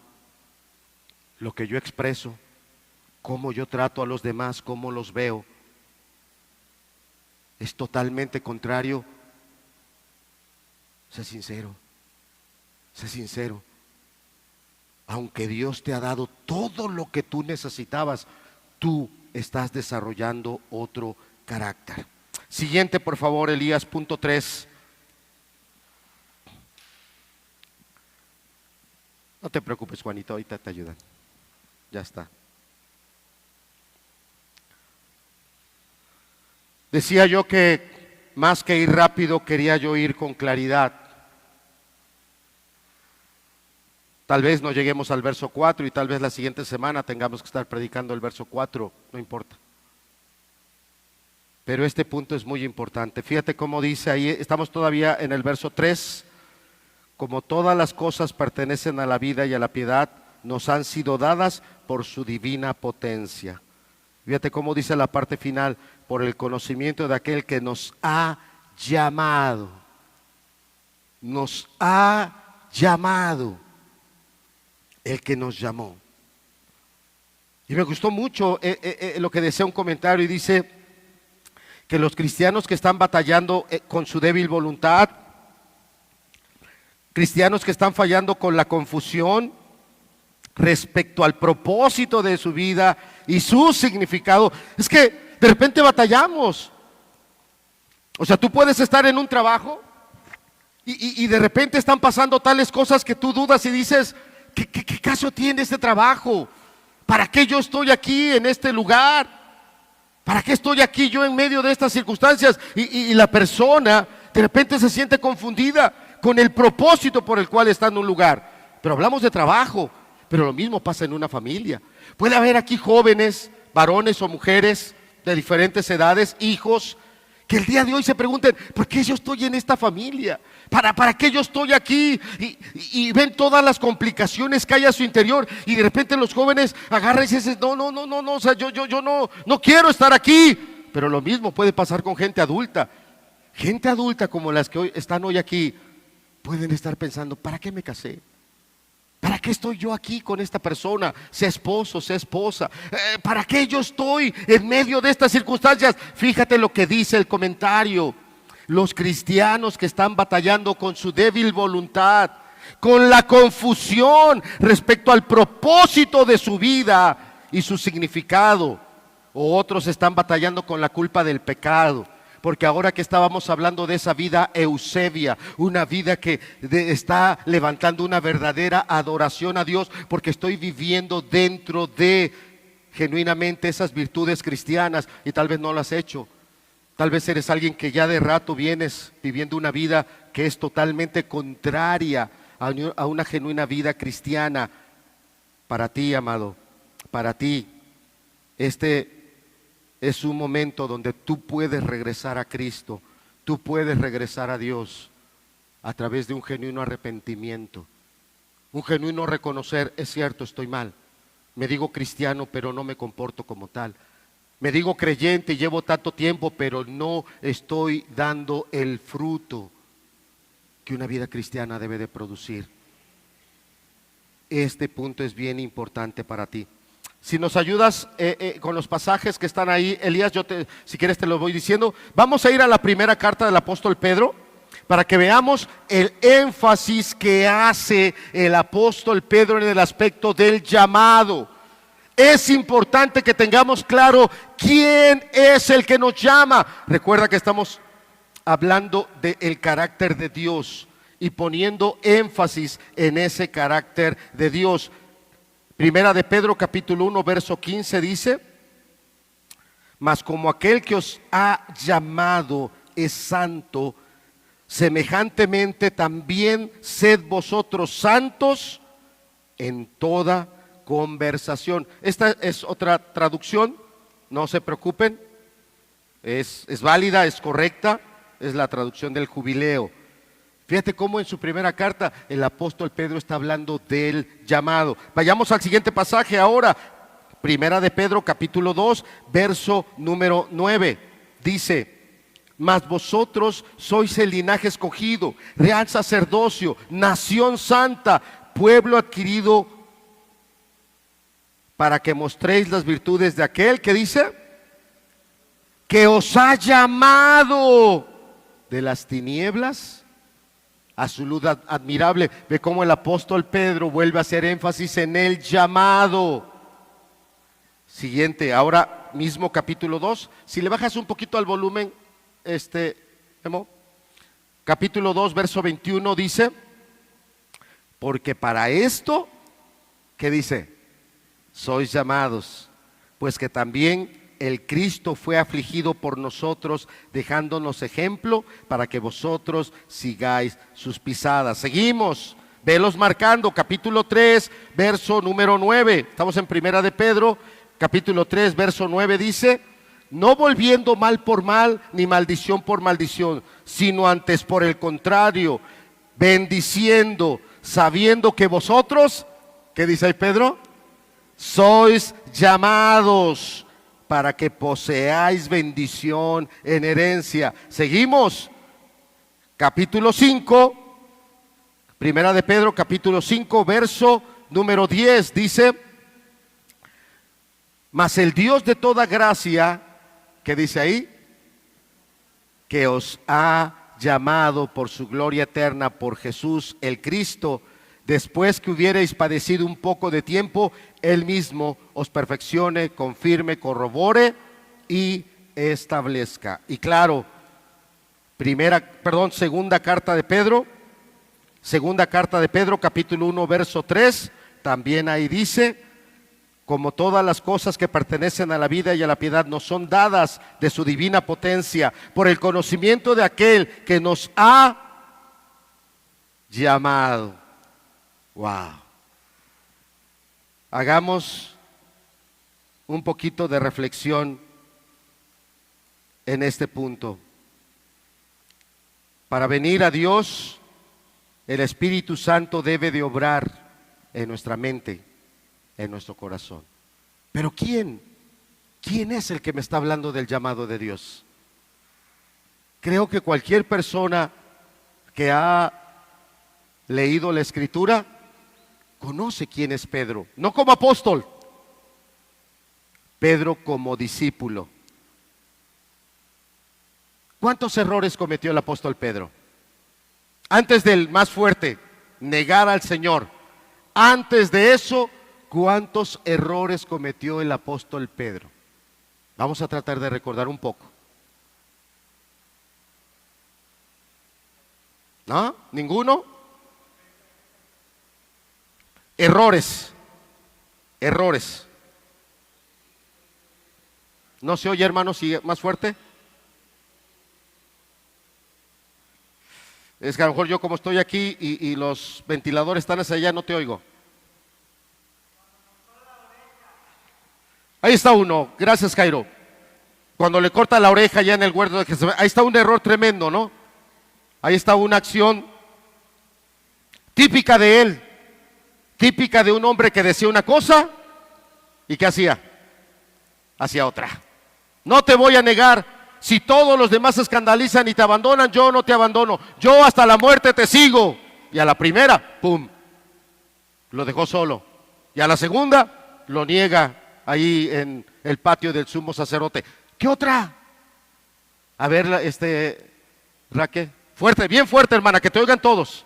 lo que yo expreso, cómo yo trato a los demás, cómo los veo, es totalmente contrario. Sé sincero, sé sincero. Aunque Dios te ha dado todo lo que tú necesitabas, tú estás desarrollando otro carácter. Siguiente, por favor, Elías, punto 3. No te preocupes, Juanito, ahorita te ayudan. Ya está. Decía yo que más que ir rápido, quería yo ir con claridad. Tal vez no lleguemos al verso 4 y tal vez la siguiente semana tengamos que estar predicando el verso 4, no importa. Pero este punto es muy importante. Fíjate cómo dice ahí, estamos todavía en el verso 3. Como todas las cosas pertenecen a la vida y a la piedad, nos han sido dadas por su divina potencia. Fíjate cómo dice la parte final, por el conocimiento de aquel que nos ha llamado. Nos ha llamado. El que nos llamó. Y me gustó mucho lo que decía un comentario y dice que los cristianos que están batallando con su débil voluntad, cristianos que están fallando con la confusión respecto al propósito de su vida y su significado, es que de repente batallamos. O sea, tú puedes estar en un trabajo y de repente están pasando tales cosas que tú dudas y dices, ¿qué caso tiene este trabajo? ¿Para qué yo estoy aquí en este lugar? ¿Para qué estoy aquí yo en medio de estas circunstancias? Y la persona de repente se siente confundida con el propósito por el cual está en un lugar. Pero hablamos de trabajo, pero lo mismo pasa en una familia. Puede haber aquí jóvenes, varones o mujeres de diferentes edades, hijos, que el día de hoy se pregunten, ¿por qué yo estoy en esta familia? ¿Para qué yo estoy aquí? Y ven todas las complicaciones que hay a su interior y de repente los jóvenes agarran y dicen, no, o sea, yo no quiero estar aquí. Pero lo mismo puede pasar con gente adulta. Gente adulta como las que hoy están hoy aquí, pueden estar pensando, ¿para qué me casé? ¿Para qué estoy yo aquí con esta persona? Sea esposo, sea esposa. ¿Para qué yo estoy en medio de estas circunstancias? Fíjate lo que dice el comentario. Los cristianos que están batallando con su débil voluntad, con la confusión respecto al propósito de su vida y su significado. O otros están batallando con la culpa del pecado. Porque ahora que estábamos hablando de esa vida eusebia, una vida que está levantando una verdadera adoración a Dios, porque estoy viviendo dentro de genuinamente esas virtudes cristianas y tal vez no las has hecho. Tal vez eres alguien que ya de rato vienes viviendo una vida que es totalmente contraria a una genuina vida cristiana. Para ti, amado, para ti, este es un momento donde tú puedes regresar a Cristo, tú puedes regresar a Dios a través de un genuino arrepentimiento, un genuino reconocer, es cierto, estoy mal, me digo cristiano pero no me comporto como tal, me digo creyente y llevo tanto tiempo pero no estoy dando el fruto que una vida cristiana debe de producir. Este punto es bien importante para ti. Si nos ayudas con los pasajes que están ahí, Elías, si quieres te lo voy diciendo. Vamos a ir a la primera carta del apóstol Pedro para que veamos el énfasis que hace el apóstol Pedro en el aspecto del llamado. Es importante que tengamos claro quién es el que nos llama. Recuerda que estamos hablando del carácter de Dios y poniendo énfasis en ese carácter de Dios. Primera de Pedro capítulo 1 verso 15 dice, mas como aquel que os ha llamado es santo, semejantemente también sed vosotros santos en toda conversación. Esta es otra traducción, no se preocupen, es válida, es correcta, es la traducción del Jubileo. Fíjate cómo en su primera carta el apóstol Pedro está hablando del llamado. Vayamos al siguiente pasaje ahora. Primera de Pedro capítulo 2 verso número 9. Dice, mas vosotros sois el linaje escogido, real sacerdocio, nación santa, pueblo adquirido, para que mostréis las virtudes de aquel que dice, que os ha llamado de las tinieblas a su luz admirable. Ve cómo el apóstol Pedro vuelve a hacer énfasis en el llamado. Siguiente, ahora mismo capítulo 2. Si le bajas un poquito al volumen, Memo. Capítulo 2, verso 21 dice, porque para esto, ¿qué dice? Sois llamados, pues que también el Cristo fue afligido por nosotros, dejándonos ejemplo para que vosotros sigáis sus pisadas. Seguimos, velos marcando, capítulo 3, verso número 9. Estamos en Primera de Pedro, capítulo 3, verso 9 dice, no volviendo mal por mal, ni maldición por maldición, sino antes por el contrario, bendiciendo, sabiendo que vosotros, ¿qué dice ahí Pedro? Sois llamados para que poseáis bendición en herencia. Seguimos, capítulo 5, Primera de Pedro, capítulo 5, verso número 10, dice, mas el Dios de toda gracia, ¿qué dice ahí? Que os ha llamado por su gloria eterna, por Jesús el Cristo, después que hubierais padecido un poco de tiempo, Él mismo os perfeccione, confirme, corrobore y establezca. Y claro, segunda carta de Pedro, capítulo 1, verso 3, también ahí dice, como todas las cosas que pertenecen a la vida y a la piedad nos son dadas de su divina potencia, por el conocimiento de aquel que nos ha llamado. Wow. Hagamos un poquito de reflexión en este punto. Para venir a Dios, el Espíritu Santo debe de obrar en nuestra mente, en nuestro corazón. Pero ¿quién es el que me está hablando del llamado de Dios? Creo que cualquier persona que ha leído la Escritura conoce quién es Pedro, no como apóstol, Pedro como discípulo. ¿Cuántos errores cometió el apóstol Pedro? Antes del más fuerte, negar al Señor. Antes de eso, ¿cuántos errores cometió el apóstol Pedro? Vamos a tratar de recordar un poco. ¿No? ¿Ninguno? Errores. ¿No se oye, hermano? ¿Sigue más fuerte? Es que a lo mejor yo como estoy aquí y los ventiladores están hacia allá, no te oigo. Ahí está uno, gracias Jairo. Cuando le corta la oreja ya en el huerto de Getsemaní, ahí está un error tremendo, ¿no? Ahí está una acción típica de él, típica de un hombre que decía una cosa y ¿qué hacía? Hacía otra. No te voy a negar. Si todos los demás se escandalizan y te abandonan, yo no te abandono. Yo hasta la muerte te sigo. Y a la primera, ¡pum!, lo dejó solo. Y a la segunda, lo niega ahí en el patio del sumo sacerdote. ¿Qué otra? A ver, Raquel, fuerte, bien fuerte, hermana, que te oigan todos.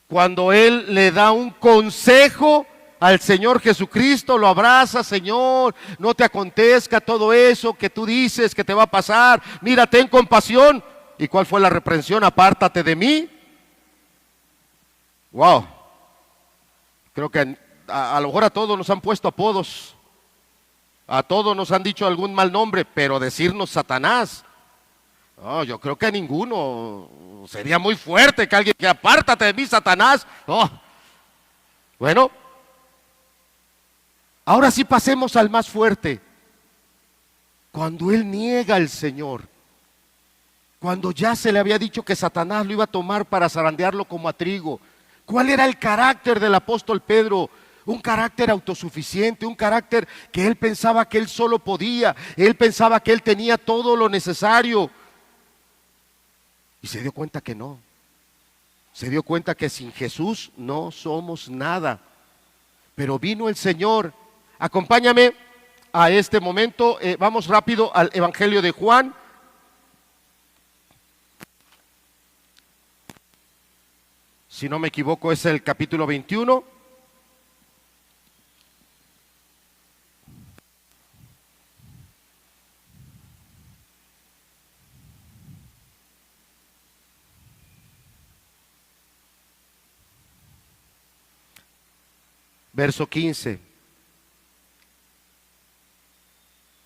Cuando él le da un consejo al Señor Jesucristo, lo abraza, Señor, no te acontezca todo eso que tú dices que te va a pasar, mira, ten compasión. ¿Y cuál fue la reprensión? Apártate de mí. Wow. Creo que a lo mejor a todos nos han puesto apodos, a todos nos han dicho algún mal nombre, pero decirnos Satanás, no, yo creo que a ninguno. Sería muy fuerte que alguien que apártate de mí, Satanás. Oh. Bueno, ahora sí pasemos al más fuerte. Cuando él niega al Señor, cuando ya se le había dicho que Satanás lo iba a tomar para zarandearlo como a trigo. ¿Cuál era el carácter del apóstol Pedro? un carácter autosuficiente, un carácter que él pensaba que él solo podía, él pensaba que él tenía todo lo necesario. Y se dio cuenta que no. Se dio cuenta que sin Jesús no somos nada. Pero vino el Señor. Acompáñame a este momento. Vamos rápido al Evangelio de Juan. Si no me equivoco, es el capítulo 21. Verso 15.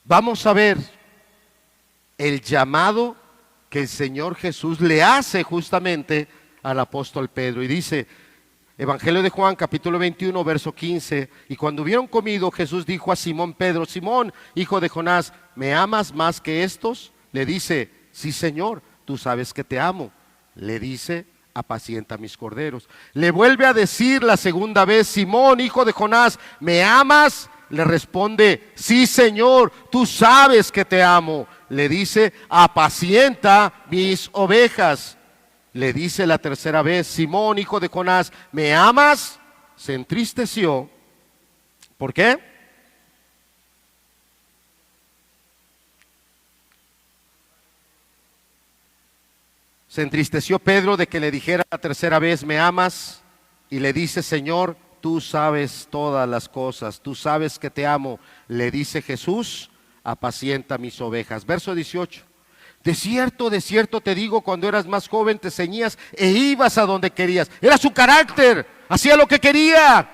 Vamos a ver el llamado que el Señor Jesús le hace justamente al apóstol Pedro. Y dice, Evangelio de Juan, capítulo 21, verso 15. Y cuando hubieron comido, Jesús dijo a Simón Pedro: Simón, hijo de Jonás, ¿me amas más que estos? Le dice: sí, Señor, tú sabes que te amo. Le dice: apacienta mis corderos. Le vuelve a decir la segunda vez: Simón, hijo de Jonás, ¿me amas? Le responde: sí, Señor, tú sabes que te amo. Le dice: apacienta mis ovejas. Le dice la tercera vez: Simón, hijo de Jonás, ¿me amas? Se entristeció. ¿Por qué? Se entristeció Pedro de que le dijera la tercera vez: ¿me amas? Y le dice: Señor, tú sabes todas las cosas, tú sabes que te amo. Le dice Jesús: apacienta mis ovejas. Verso 18. De cierto te digo, cuando eras más joven te ceñías e ibas a donde querías. Era su carácter, hacía lo que quería.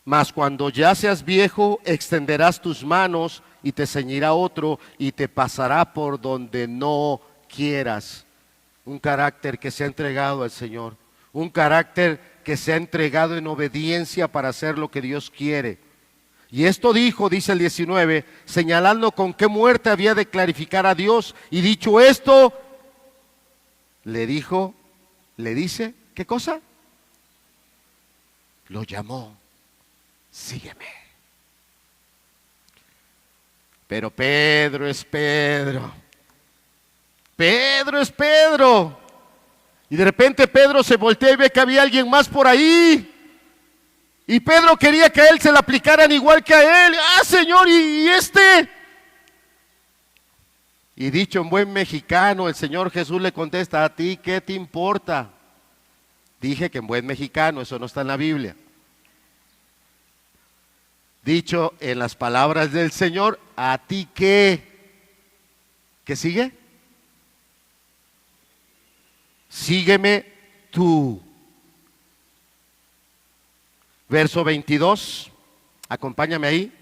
Mas cuando ya seas viejo, extenderás tus manos y te ceñirá otro y te pasará por donde no quieras. Un carácter que se ha entregado al Señor, un carácter que se ha entregado en obediencia para hacer lo que Dios quiere. Y esto dijo, dice el 19, señalando con qué muerte había de clarificar a Dios. Y dicho esto, le dice, ¿qué cosa? Lo llamó: sígueme. Pero Pedro es Pedro. Pedro es Pedro. Y de repente Pedro se voltea y ve que había alguien más por ahí. Y Pedro quería que a él se le aplicaran igual que a él. Ah, Señor, ¿y este? Y dicho en buen mexicano, el Señor Jesús le contesta: ¿a ti qué te importa? Dije que en buen mexicano, eso no está en la Biblia. Dicho en las palabras del Señor: ¿a ti qué? ¿Qué sigue? Sígueme tú. Verso 22, acompáñame ahí.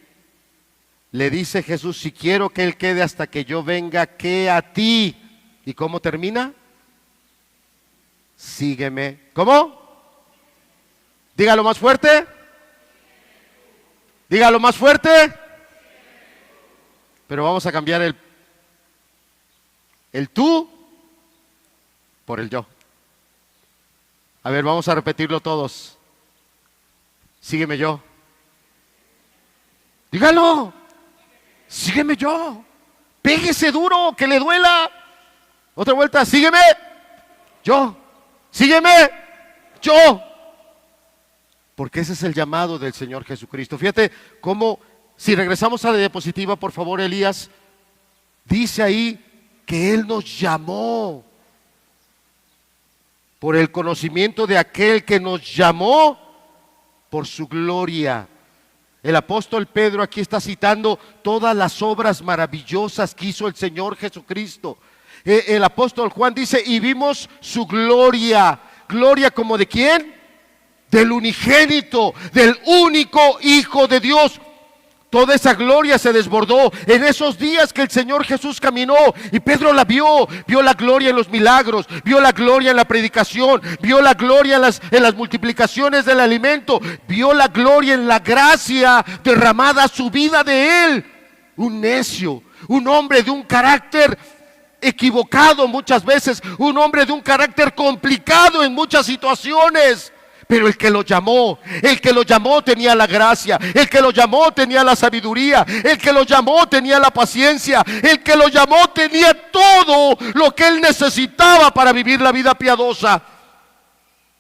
Le dice Jesús: si quiero que Él quede hasta que yo venga, ¿qué a ti? ¿Y cómo termina? Sígueme. ¿Cómo? Dígalo más fuerte. Dígalo más fuerte. Pero vamos a cambiar el tú por el yo. A ver, vamos a repetirlo todos. Sígueme yo. Dígalo. Sígueme yo. Pégese duro, que le duela. Otra vuelta. Sígueme yo. Sígueme yo. Porque ese es el llamado del Señor Jesucristo. Fíjate cómo, si regresamos a la diapositiva, por favor, Elías, dice ahí que Él nos llamó por el conocimiento de aquel que nos llamó por su gloria. El apóstol Pedro aquí está citando todas las obras maravillosas que hizo el Señor Jesucristo. El apóstol Juan dice: y vimos su gloria. ¿Gloria como de quién? Del unigénito, del único Hijo de Dios. Toda esa gloria se desbordó en esos días que el Señor Jesús caminó, y Pedro la vio la gloria en los milagros, vio la gloria en la predicación, vio la gloria en las multiplicaciones del alimento, vio la gloria en la gracia derramada a su vida de él. Un necio, un hombre de un carácter equivocado muchas veces, un hombre de un carácter complicado en muchas situaciones, Pero el que lo llamó tenía la gracia, el que lo llamó tenía la sabiduría, el que lo llamó tenía la paciencia, el que lo llamó tenía todo lo que él necesitaba para vivir la vida piadosa.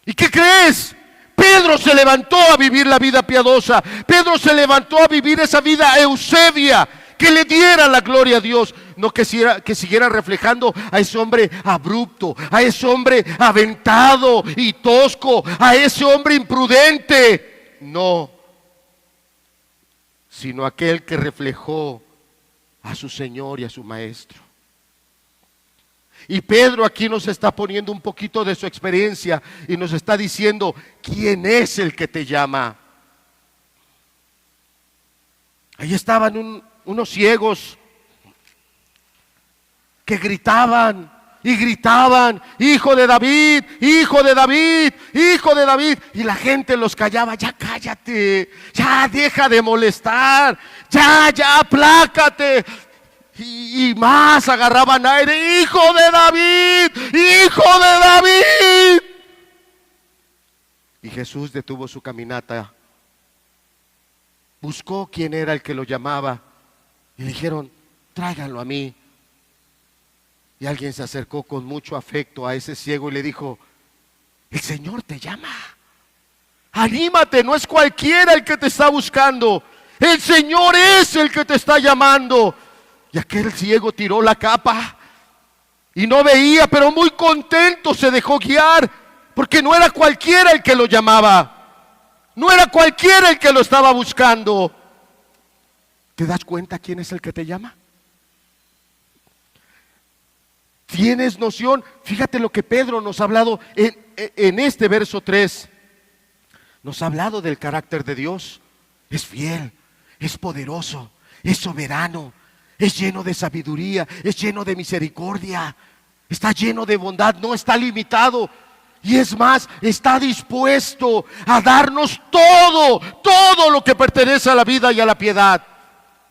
¿Y qué crees? Pedro se levantó a vivir la vida piadosa. Pedro se levantó a vivir esa vida eusebia, que le diera la gloria a Dios, no que siguiera reflejando a ese hombre abrupto, a ese hombre aventado y tosco, a ese hombre imprudente. No, sino aquel que reflejó a su Señor y a su Maestro. Y Pedro aquí nos está poniendo un poquito de su experiencia y nos está diciendo, ¿quién es el que te llama? Ahí estaban unos ciegos que gritaban y gritaban, hijo de David, hijo de David, hijo de David. Y la gente los callaba, ya cállate, ya deja de molestar, ya aplácate. Y más agarraban aire, hijo de David, hijo de David. Y Jesús detuvo su caminata, buscó quién era el que lo llamaba y le dijeron, tráiganlo a mí. Y alguien se acercó con mucho afecto a ese ciego y le dijo, el Señor te llama, anímate, no es cualquiera el que te está buscando, el Señor es el que te está llamando. Y aquel ciego tiró la capa y no veía, pero muy contento se dejó guiar, porque no era cualquiera el que lo llamaba, no era cualquiera el que lo estaba buscando. ¿Te das cuenta quién es el que te llama? ¿Tienes noción? Fíjate lo que Pedro nos ha hablado en este verso 3. Nos ha hablado del carácter de Dios. Es fiel, es poderoso, es soberano, es lleno de sabiduría, es lleno de misericordia, está lleno de bondad, no está limitado. Y es más, está dispuesto a darnos todo lo que pertenece a la vida y a la piedad.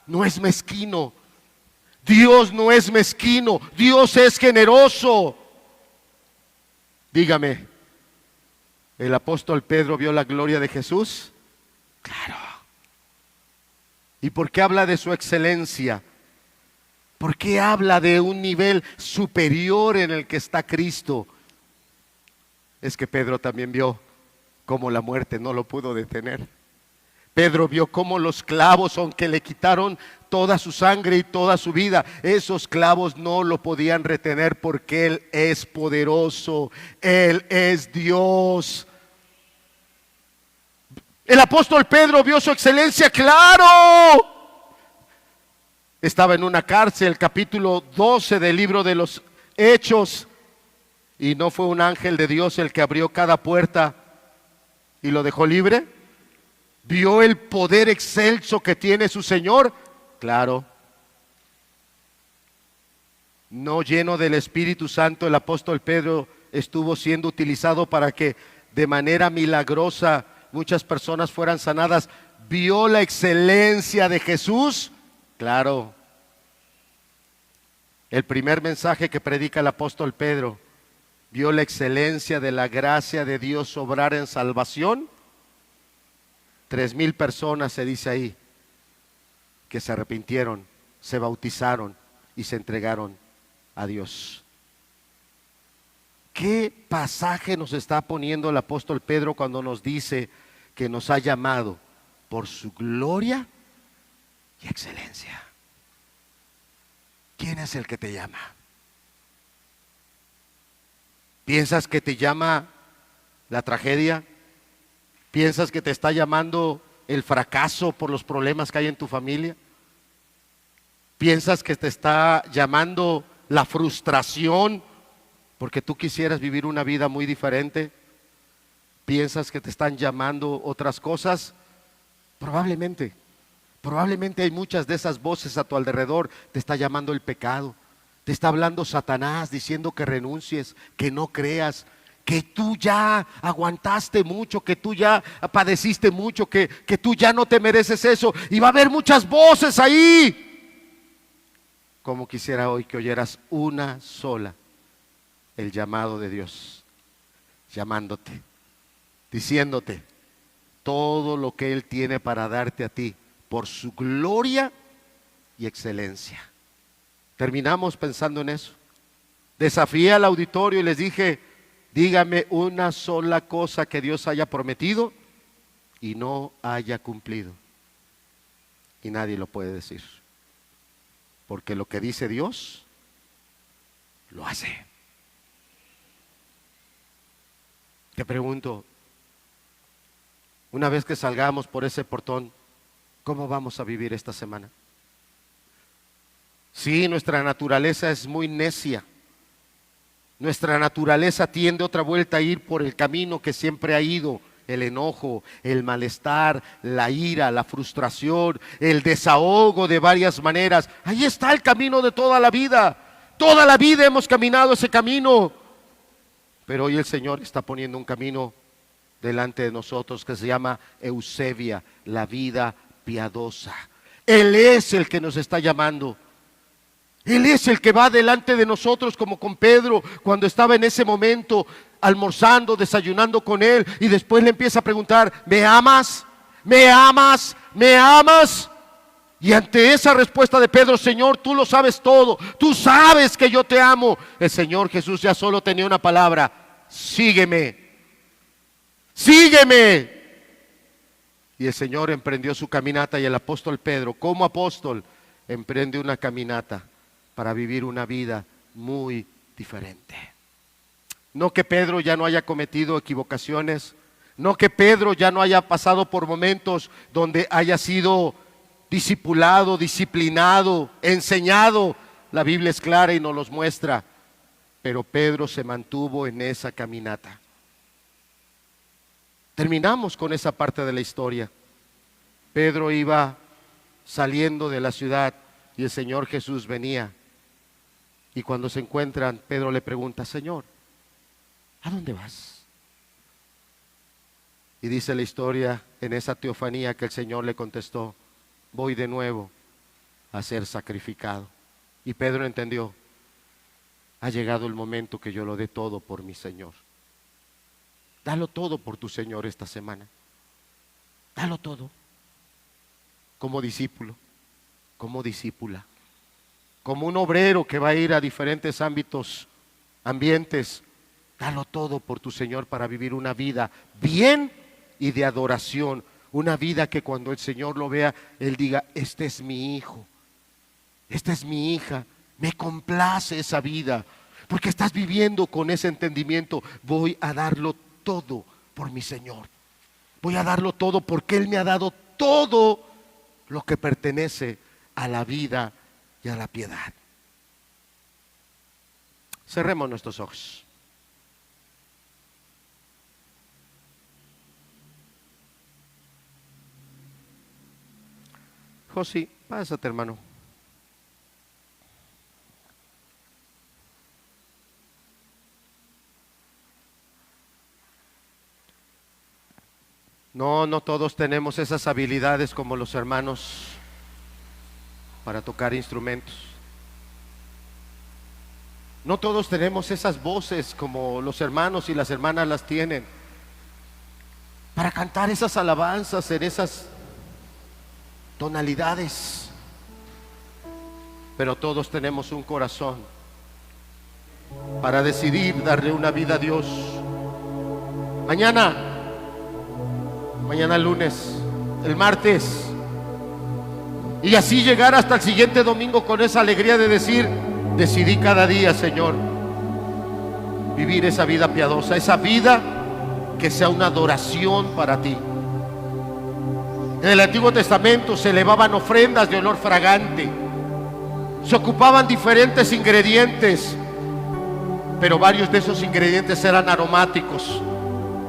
No es mezquino. Dios no es mezquino, Dios es generoso. Dígame, ¿el apóstol Pedro vio la gloria de Jesús? Claro. ¿Y por qué habla de su excelencia? ¿Por qué habla de un nivel superior en el que está Cristo? Es que Pedro también vio cómo la muerte no lo pudo detener. Pedro vio cómo los clavos, aunque le quitaron toda su sangre y toda su vida, esos clavos no lo podían retener, porque Él es poderoso, Él es Dios. El apóstol Pedro vio su excelencia, claro. Estaba en una cárcel, capítulo 12 del libro de los Hechos, y no fue un ángel de Dios el que abrió cada puerta y lo dejó libre. ¿Vio el poder excelso que tiene su Señor? Claro. No lleno del Espíritu Santo, el apóstol Pedro estuvo siendo utilizado para que de manera milagrosa muchas personas fueran sanadas. ¿Vio la excelencia de Jesús? Claro. El primer mensaje que predica el apóstol Pedro, ¿vio la excelencia de la gracia de Dios obrar en salvación? 3,000 personas, se dice ahí, que se arrepintieron, se bautizaron y se entregaron a Dios. ¿Qué pasaje nos está poniendo el apóstol Pedro cuando nos dice que nos ha llamado por su gloria y excelencia? ¿Quién es el que te llama? ¿Piensas que te llama la tragedia? ¿Piensas que te está llamando el fracaso por los problemas que hay en tu familia? ¿Piensas que te está llamando la frustración porque tú quisieras vivir una vida muy diferente? ¿Piensas que te están llamando otras cosas? Probablemente hay muchas de esas voces a tu alrededor. Te está llamando el pecado, te está hablando Satanás diciendo que renuncies, que no creas, que tú ya aguantaste mucho, que tú ya padeciste mucho, que tú ya no te mereces eso. Y va a haber muchas voces ahí. Como quisiera hoy que oyeras una sola, el llamado de Dios, llamándote. diciéndote todo lo que Él tiene para darte a ti por su gloria y excelencia. Terminamos pensando en eso. Desafié al auditorio y les dije, dígame una sola cosa que Dios haya prometido y no haya cumplido. Y nadie lo puede decir, porque lo que dice Dios, lo hace. Te pregunto, una vez que salgamos por ese portón, ¿cómo vamos a vivir esta semana? Sí, nuestra naturaleza es muy necia. Nuestra naturaleza tiende otra vuelta a ir por el camino que siempre ha ido. El enojo, el malestar, la ira, la frustración, el desahogo de varias maneras. Ahí está el camino de toda la vida. Toda la vida hemos caminado ese camino. Pero hoy el Señor está poniendo un camino delante de nosotros que se llama Eusebia, la vida piadosa. Él es el que nos está llamando. Él es el que va delante de nosotros, como con Pedro cuando estaba en ese momento almorzando, desayunando con él, y después le empieza a preguntar, ¿me amas? ¿Me amas? ¿Me amas? Y ante esa respuesta de Pedro, Señor, tú lo sabes todo, tú sabes que yo te amo. El Señor Jesús ya solo tenía una palabra: sígueme, sígueme. Y el Señor emprendió su caminata, y el apóstol Pedro, como apóstol, emprende una caminata para vivir una vida muy diferente. No que Pedro ya no haya cometido equivocaciones, no que Pedro ya no haya pasado por momentos donde haya sido discipulado, disciplinado, enseñado. La Biblia es clara y nos los muestra, pero Pedro se mantuvo en esa caminata. Terminamos con esa parte de la historia. Pedro iba saliendo de la ciudad y el Señor Jesús venía. Y cuando se encuentran, Pedro le pregunta, Señor, ¿a dónde vas? Y dice la historia en esa teofanía que el Señor le contestó, voy de nuevo a ser sacrificado. Y Pedro entendió, ha llegado el momento que yo lo dé todo por mi Señor. Dalo todo por tu Señor esta semana. Dalo todo. Como discípulo, como discípula, como un obrero que va a ir a diferentes ambientes, dalo todo por tu Señor para vivir una vida bien y de adoración. Una vida que cuando el Señor lo vea, Él diga, este es mi hijo, esta es mi hija, me complace esa vida, porque estás viviendo con ese entendimiento. Voy a darlo todo por mi Señor, voy a darlo todo porque Él me ha dado todo lo que pertenece a la vida y a la piedad. Cerremos nuestros ojos. José, pásate, hermano. No todos tenemos esas habilidades como los hermanos para tocar instrumentos. No todos tenemos esas voces como los hermanos y las hermanas las tienen para cantar esas alabanzas en esas tonalidades. Pero todos tenemos un corazón para decidir darle una vida a Dios. Mañana lunes, el martes, y así llegar hasta el siguiente domingo con esa alegría de decir, decidí cada día, Señor, vivir esa vida piadosa, esa vida que sea una adoración para ti. En el Antiguo Testamento se elevaban ofrendas de olor fragante, se ocupaban diferentes ingredientes, pero varios de esos ingredientes eran aromáticos,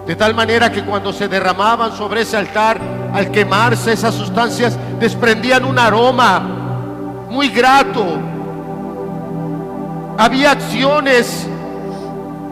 de tal manera que cuando se derramaban sobre ese altar, al quemarse esas sustancias desprendían un aroma muy grato. Había acciones,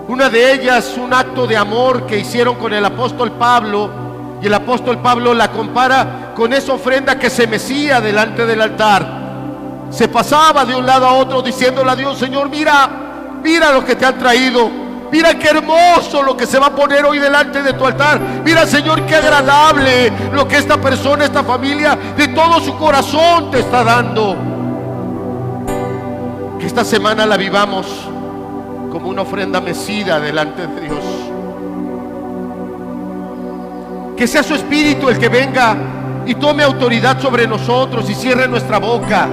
una de ellas un acto de amor que hicieron con el apóstol Pablo, y el apóstol Pablo la compara con esa ofrenda que se mecía delante del altar. Se pasaba de un lado a otro diciéndole a Dios, Señor, mira lo que te han traído, Mira qué hermoso lo que se va a poner hoy delante de tu altar. Mira, Señor, qué agradable lo que esta persona, esta familia, de todo su corazón te está dando. Que esta semana la vivamos como una ofrenda mecida delante de Dios. Que sea su Espíritu el que venga y tome autoridad sobre nosotros y cierre nuestra boca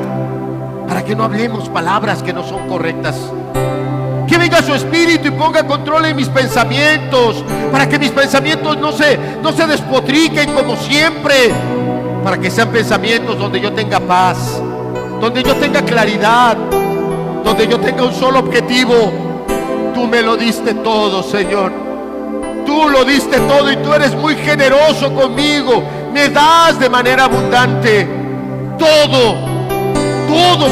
para que no hablemos palabras que no son correctas. Que venga su Espíritu y ponga control en mis pensamientos, para que mis pensamientos no se despotriquen como siempre, para que sean pensamientos donde yo tenga paz, donde yo tenga claridad, donde yo tenga un solo objetivo. Tú me lo diste todo, Señor. Tú lo diste todo y tú eres muy generoso conmigo. Me das de manera abundante todo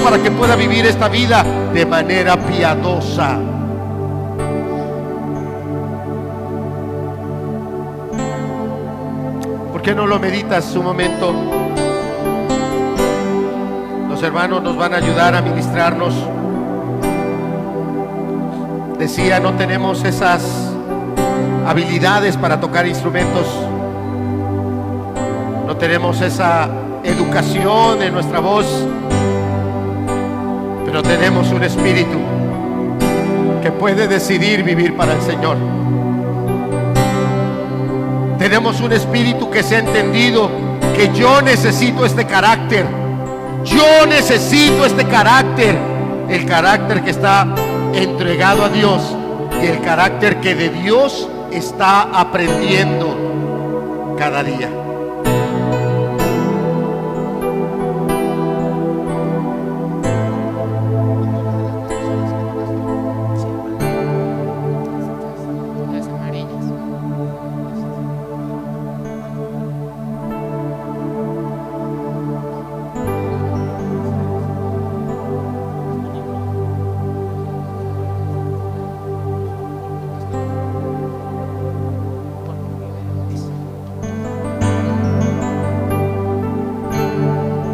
para que pueda vivir esta vida de manera piadosa. ¿Por qué no lo meditas un momento? Los hermanos nos van a ayudar a ministrarnos. Decía, no tenemos esas habilidades para tocar instrumentos. No tenemos esa educación en nuestra voz. Pero tenemos un espíritu que puede decidir vivir para el Señor. Tenemos un espíritu que se ha entendido que yo necesito este carácter. Yo necesito este carácter. El carácter que está entregado a Dios y el carácter que de Dios está aprendiendo cada día.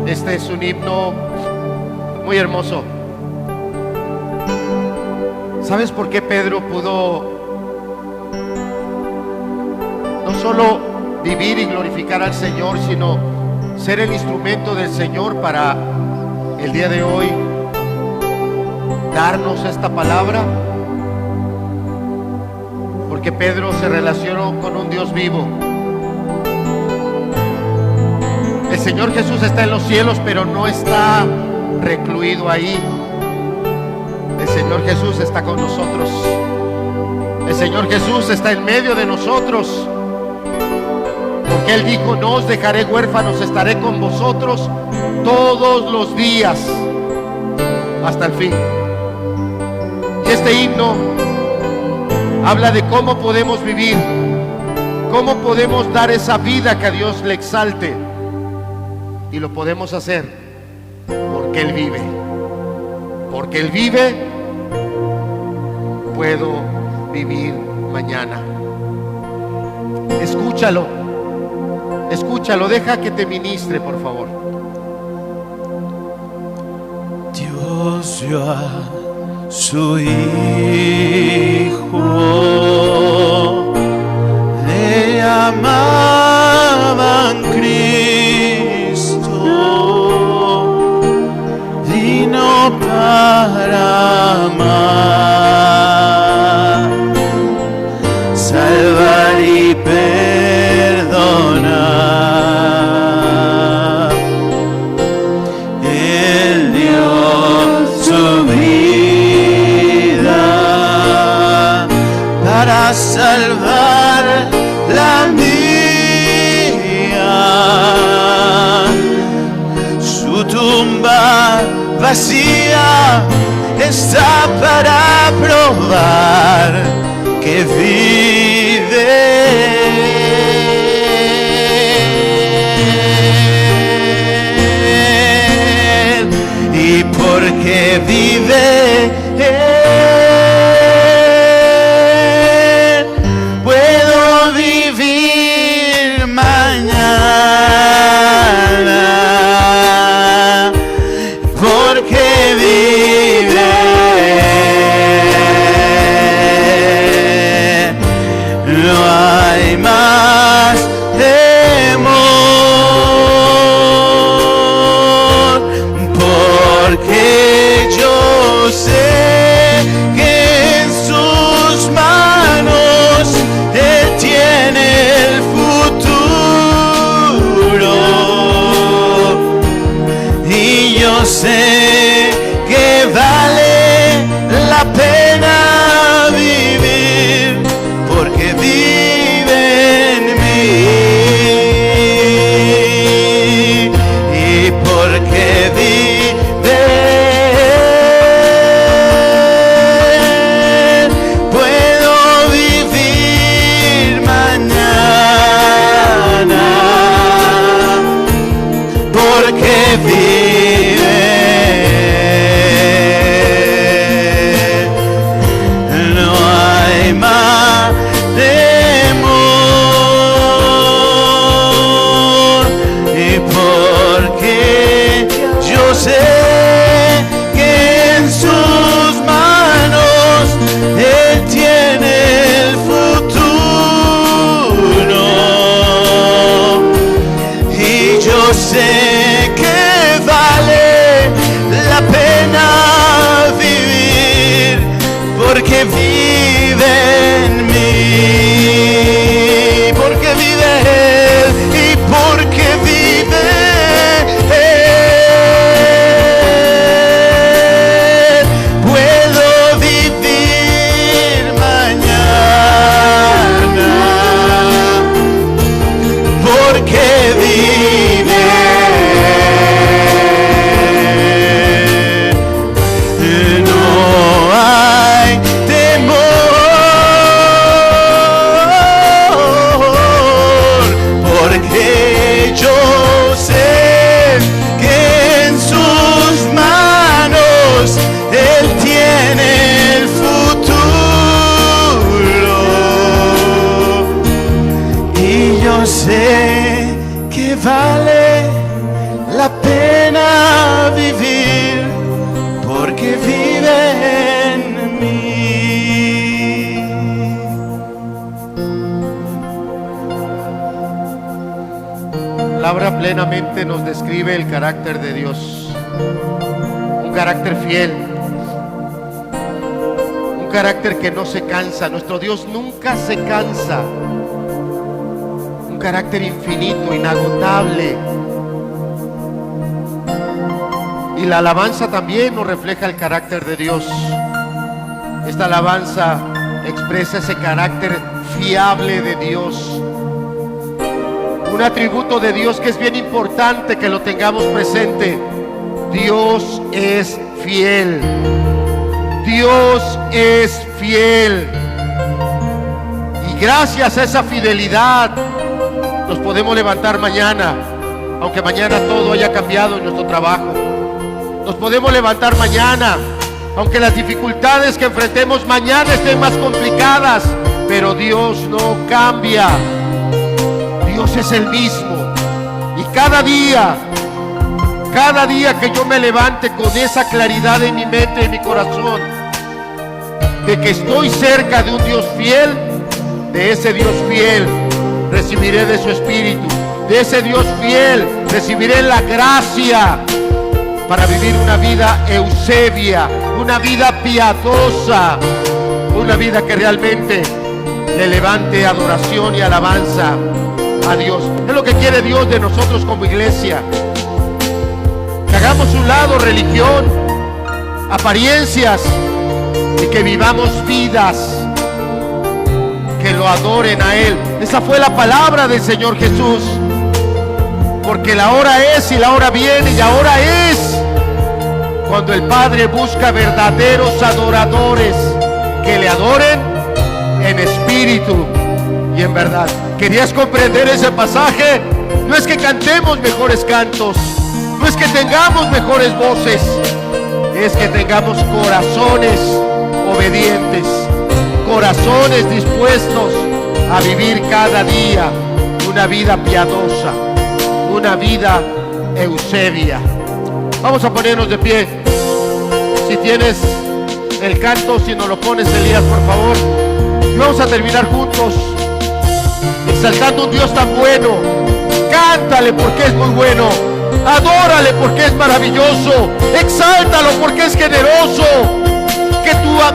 Este es un himno muy hermoso. ¿Sabes por qué Pedro pudo no solo vivir y glorificar al Señor, sino ser el instrumento del Señor para el día de hoy darnos esta palabra? Porque Pedro se relacionó con un Dios vivo. El Señor Jesús está en los cielos, pero no está recluido ahí. El Señor Jesús está con nosotros. El Señor Jesús está en medio de nosotros. Porque Él dijo, no os dejaré huérfanos, estaré con vosotros todos los días hasta el fin. Y este himno habla de cómo podemos vivir, cómo podemos dar esa vida que a Dios le exalte. Y lo podemos hacer porque Él vive. Porque Él vive, puedo vivir mañana. Escúchalo, escúchalo, deja que te ministre, por favor. Dios dio a su Hijo, le llamaban para amar, salvar y perdonar. Él dio su vida para salvar la mía. Su tumba vacía está para probar que vive. Y porque vive Él, puedo vivir mañana. Porque vive yo sé que vale la pena vivir porque vive en mí y porque vive puedo vivir mañana porque vive. No hay más temor y porque yo sé que en sus manos Él tiene el futuro y yo sé que vale la pena vivir porque vive en mí, porque vive Él y porque vive Él. Puedo vivir mañana porque vive. No hay temor porque yo sé que en sus manos Él tiene el futuro y yo sé que vale la pena vivir porque vive en mí. La palabra plenamente nos describe el carácter de Dios. Un carácter fiel. Un carácter que no se cansa. Nuestro Dios nunca se cansa. Un carácter infinito, inagotable. Y la alabanza también nos refleja el carácter de Dios. Esta alabanza expresa ese carácter fiable de Dios. Un atributo de Dios que es bien importante que lo tengamos presente. Dios es fiel. Dios es fiel. Y gracias a esa fidelidad nos podemos levantar mañana, aunque mañana todo haya cambiado en nuestro trabajo. Nos podemos levantar mañana, aunque las dificultades que enfrentemos mañana estén más complicadas, pero Dios no cambia. Dios es el mismo. Y cada día que yo me levante con esa claridad en mi mente y en mi corazón, de que estoy cerca de un Dios fiel, de ese Dios fiel recibiré de su Espíritu. De ese Dios fiel recibiré la gracia para vivir una vida eusebia, una vida piadosa, una vida que realmente le levante adoración y alabanza a Dios. Es lo que quiere Dios de nosotros como iglesia. Que hagamos un lado religión, apariencias, y que vivamos vidas que lo adoren a Él. Esa fue la palabra del Señor Jesús. Porque la hora es y la hora viene y la hora es cuando el Padre busca verdaderos adoradores que le adoren en espíritu y en verdad. ¿Querías comprender ese pasaje? No es que cantemos mejores cantos, no es que tengamos mejores voces, es que tengamos corazones obedientes, corazones dispuestos a vivir cada día una vida piadosa, una vida eusebia. Vamos a ponernos de pie. Si tienes el canto, si nos lo pones, Elías, por favor. Y vamos a terminar juntos exaltando un Dios tan bueno. Cántale porque es muy bueno. Adórale porque es maravilloso. Exáltalo porque es generoso.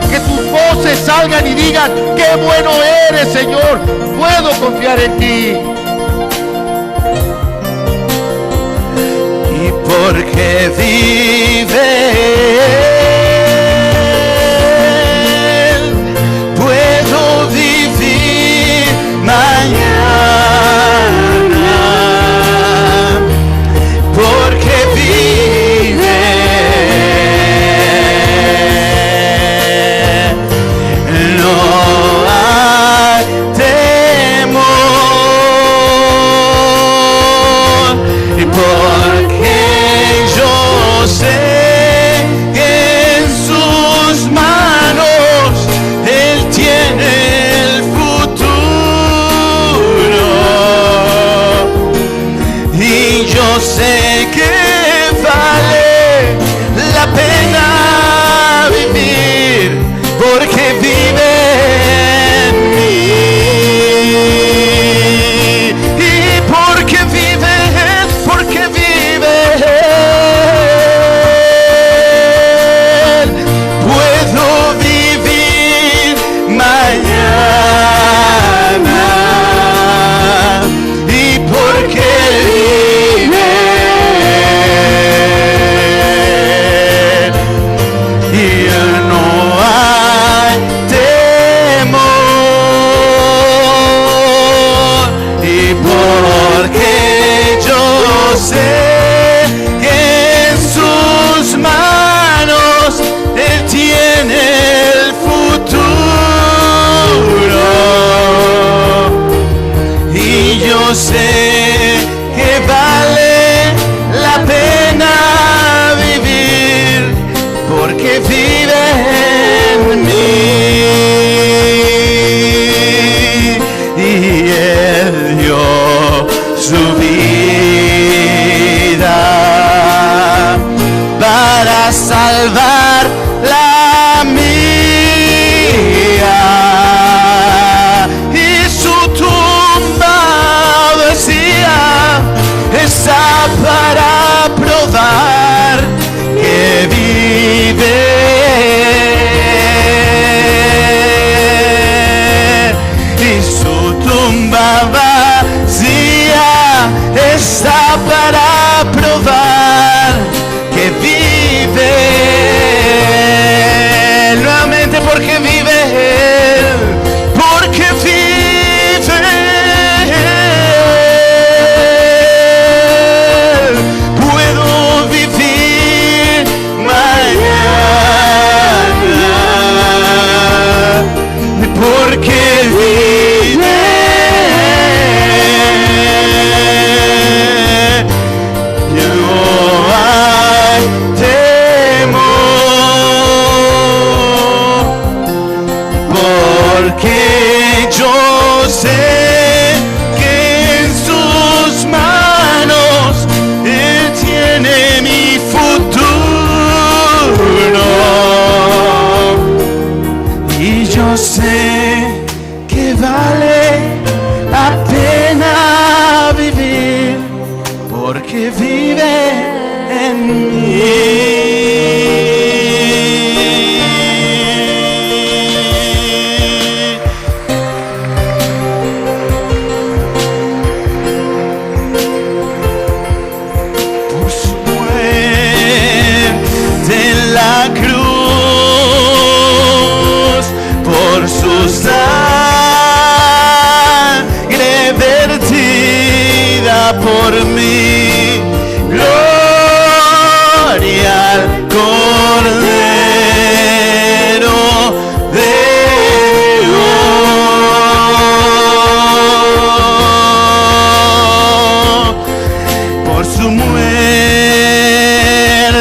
Que tus voces salgan y digan: qué bueno eres, Señor. Puedo confiar en ti. Y porque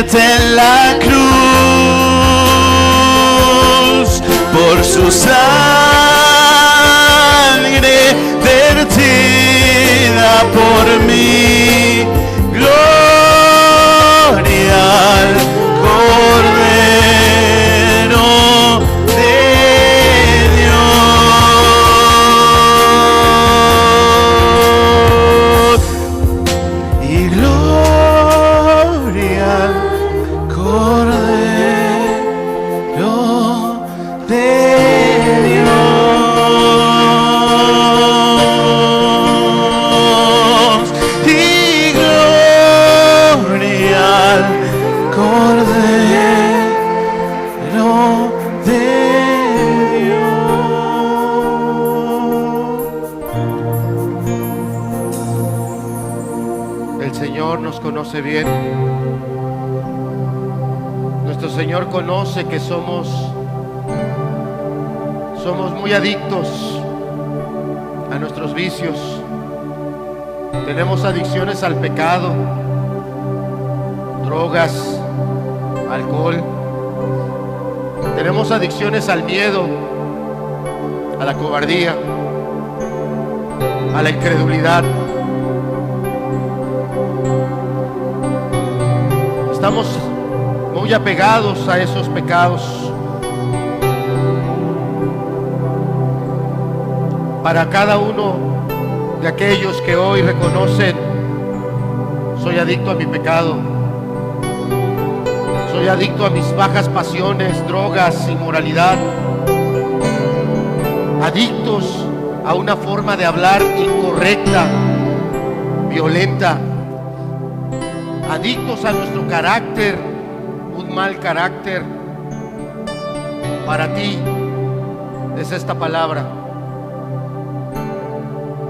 muerte en la cruz, por su sangre vertida por mí. Gloria al Cordero de Dios. Y gloria al Cordero de Dios. Y gloria al Cordero de Dios. El Señor nos conoce bien. Nuestro Señor conoce que somos muy adictos a nuestros vicios. Tenemos adicciones al pecado, drogas, alcohol. Tenemos adicciones al miedo, a la cobardía, a la incredulidad. Estamos muy apegados a esos pecados. Para cada uno de aquellos que hoy reconocen: soy adicto a mi pecado, soy adicto a mis bajas pasiones, drogas, inmoralidad, adictos a una forma de hablar incorrecta, violenta, adictos a nuestro carácter, un mal carácter. Para ti es esta palabra.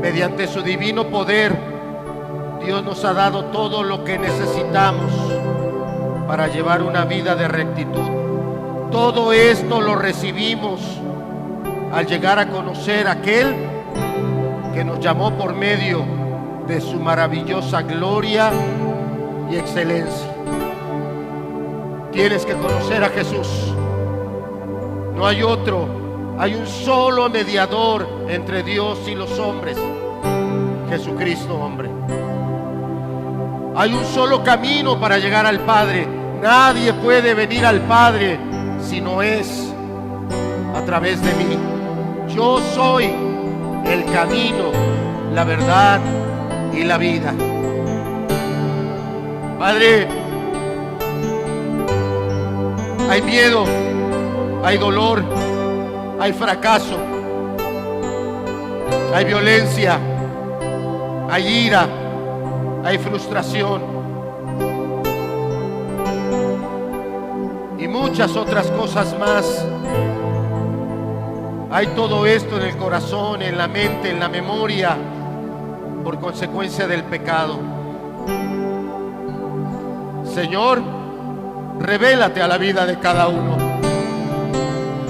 Mediante su divino poder, Dios nos ha dado todo lo que necesitamos para llevar una vida de rectitud. Todo esto lo recibimos al llegar a conocer a aquel que nos llamó por medio de su maravillosa gloria y excelencia. Tienes que conocer a Jesús. No hay otro. Hay un solo mediador entre Dios y los hombres: Jesucristo, hombre. Hay un solo camino para llegar al Padre. Nadie puede venir al Padre si no es a través de mí. Yo soy el camino, la verdad y la vida. Padre, hay miedo, hay dolor, hay fracaso, hay violencia, hay ira, hay frustración y muchas otras cosas más. Hay todo esto en el corazón, en la mente, en la memoria, por consecuencia del pecado. Señor, revélate a la vida de cada uno,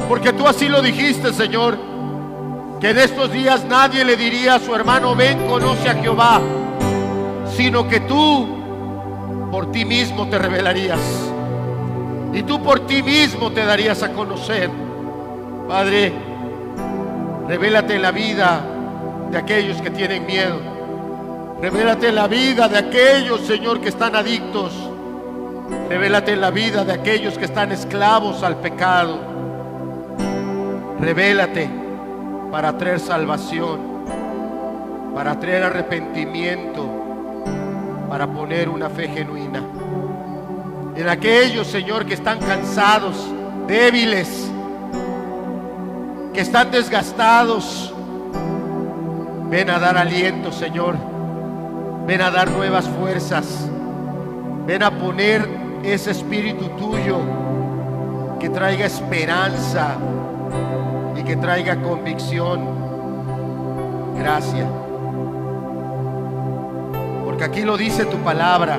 porque tú así lo dijiste, Señor, que en estos días nadie le diría a su hermano: ven, conoce a Jehová, sino que tú por ti mismo te revelarías y tú por ti mismo te darías a conocer. Padre, revélate en la vida de aquellos que tienen miedo. Revélate en la vida de aquellos, Señor, que están adictos. Revélate en la vida de aquellos que están esclavos al pecado. Revélate para traer salvación, para traer arrepentimiento, para poner una fe genuina. En aquellos, Señor, que están cansados, débiles, que están desgastados, ven a dar aliento, Señor. Ven a dar nuevas fuerzas. Ven a poner ese espíritu tuyo que traiga esperanza y que traiga convicción. Gracias. Porque aquí lo dice tu palabra,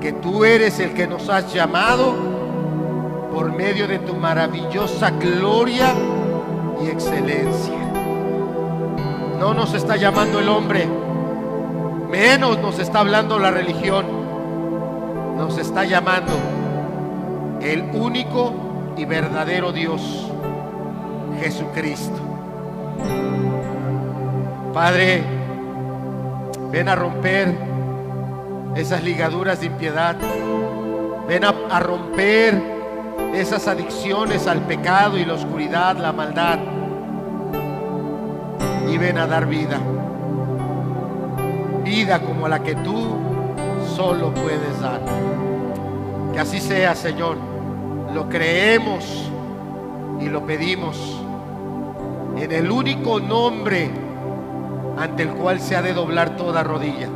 que tú eres el que nos has llamado por medio de tu maravillosa gloria y excelencia. No nos está llamando el hombre, menos nos está hablando la religión. nos está llamando el único y verdadero Dios, Jesucristo. Padre, ven a romper esas ligaduras de impiedad. Ven a romper esas adicciones al pecado y la oscuridad, la maldad. Y ven a dar vida. Vida como la que tú solo puedes dar. Que así sea, Señor. Lo creemos y lo pedimos en el único nombre ante el cual se ha de doblar toda rodilla.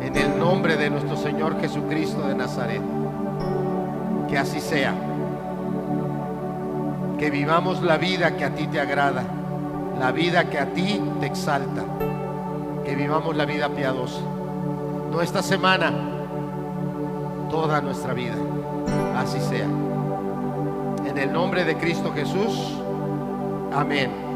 En el nombre de nuestro Señor Jesucristo de Nazaret. Que así sea. Que vivamos la vida que a ti te agrada, la vida que a ti te exalta. Que vivamos la vida piadosa. No esta semana, toda nuestra vida. Así sea. En el nombre de Cristo Jesús. Amén.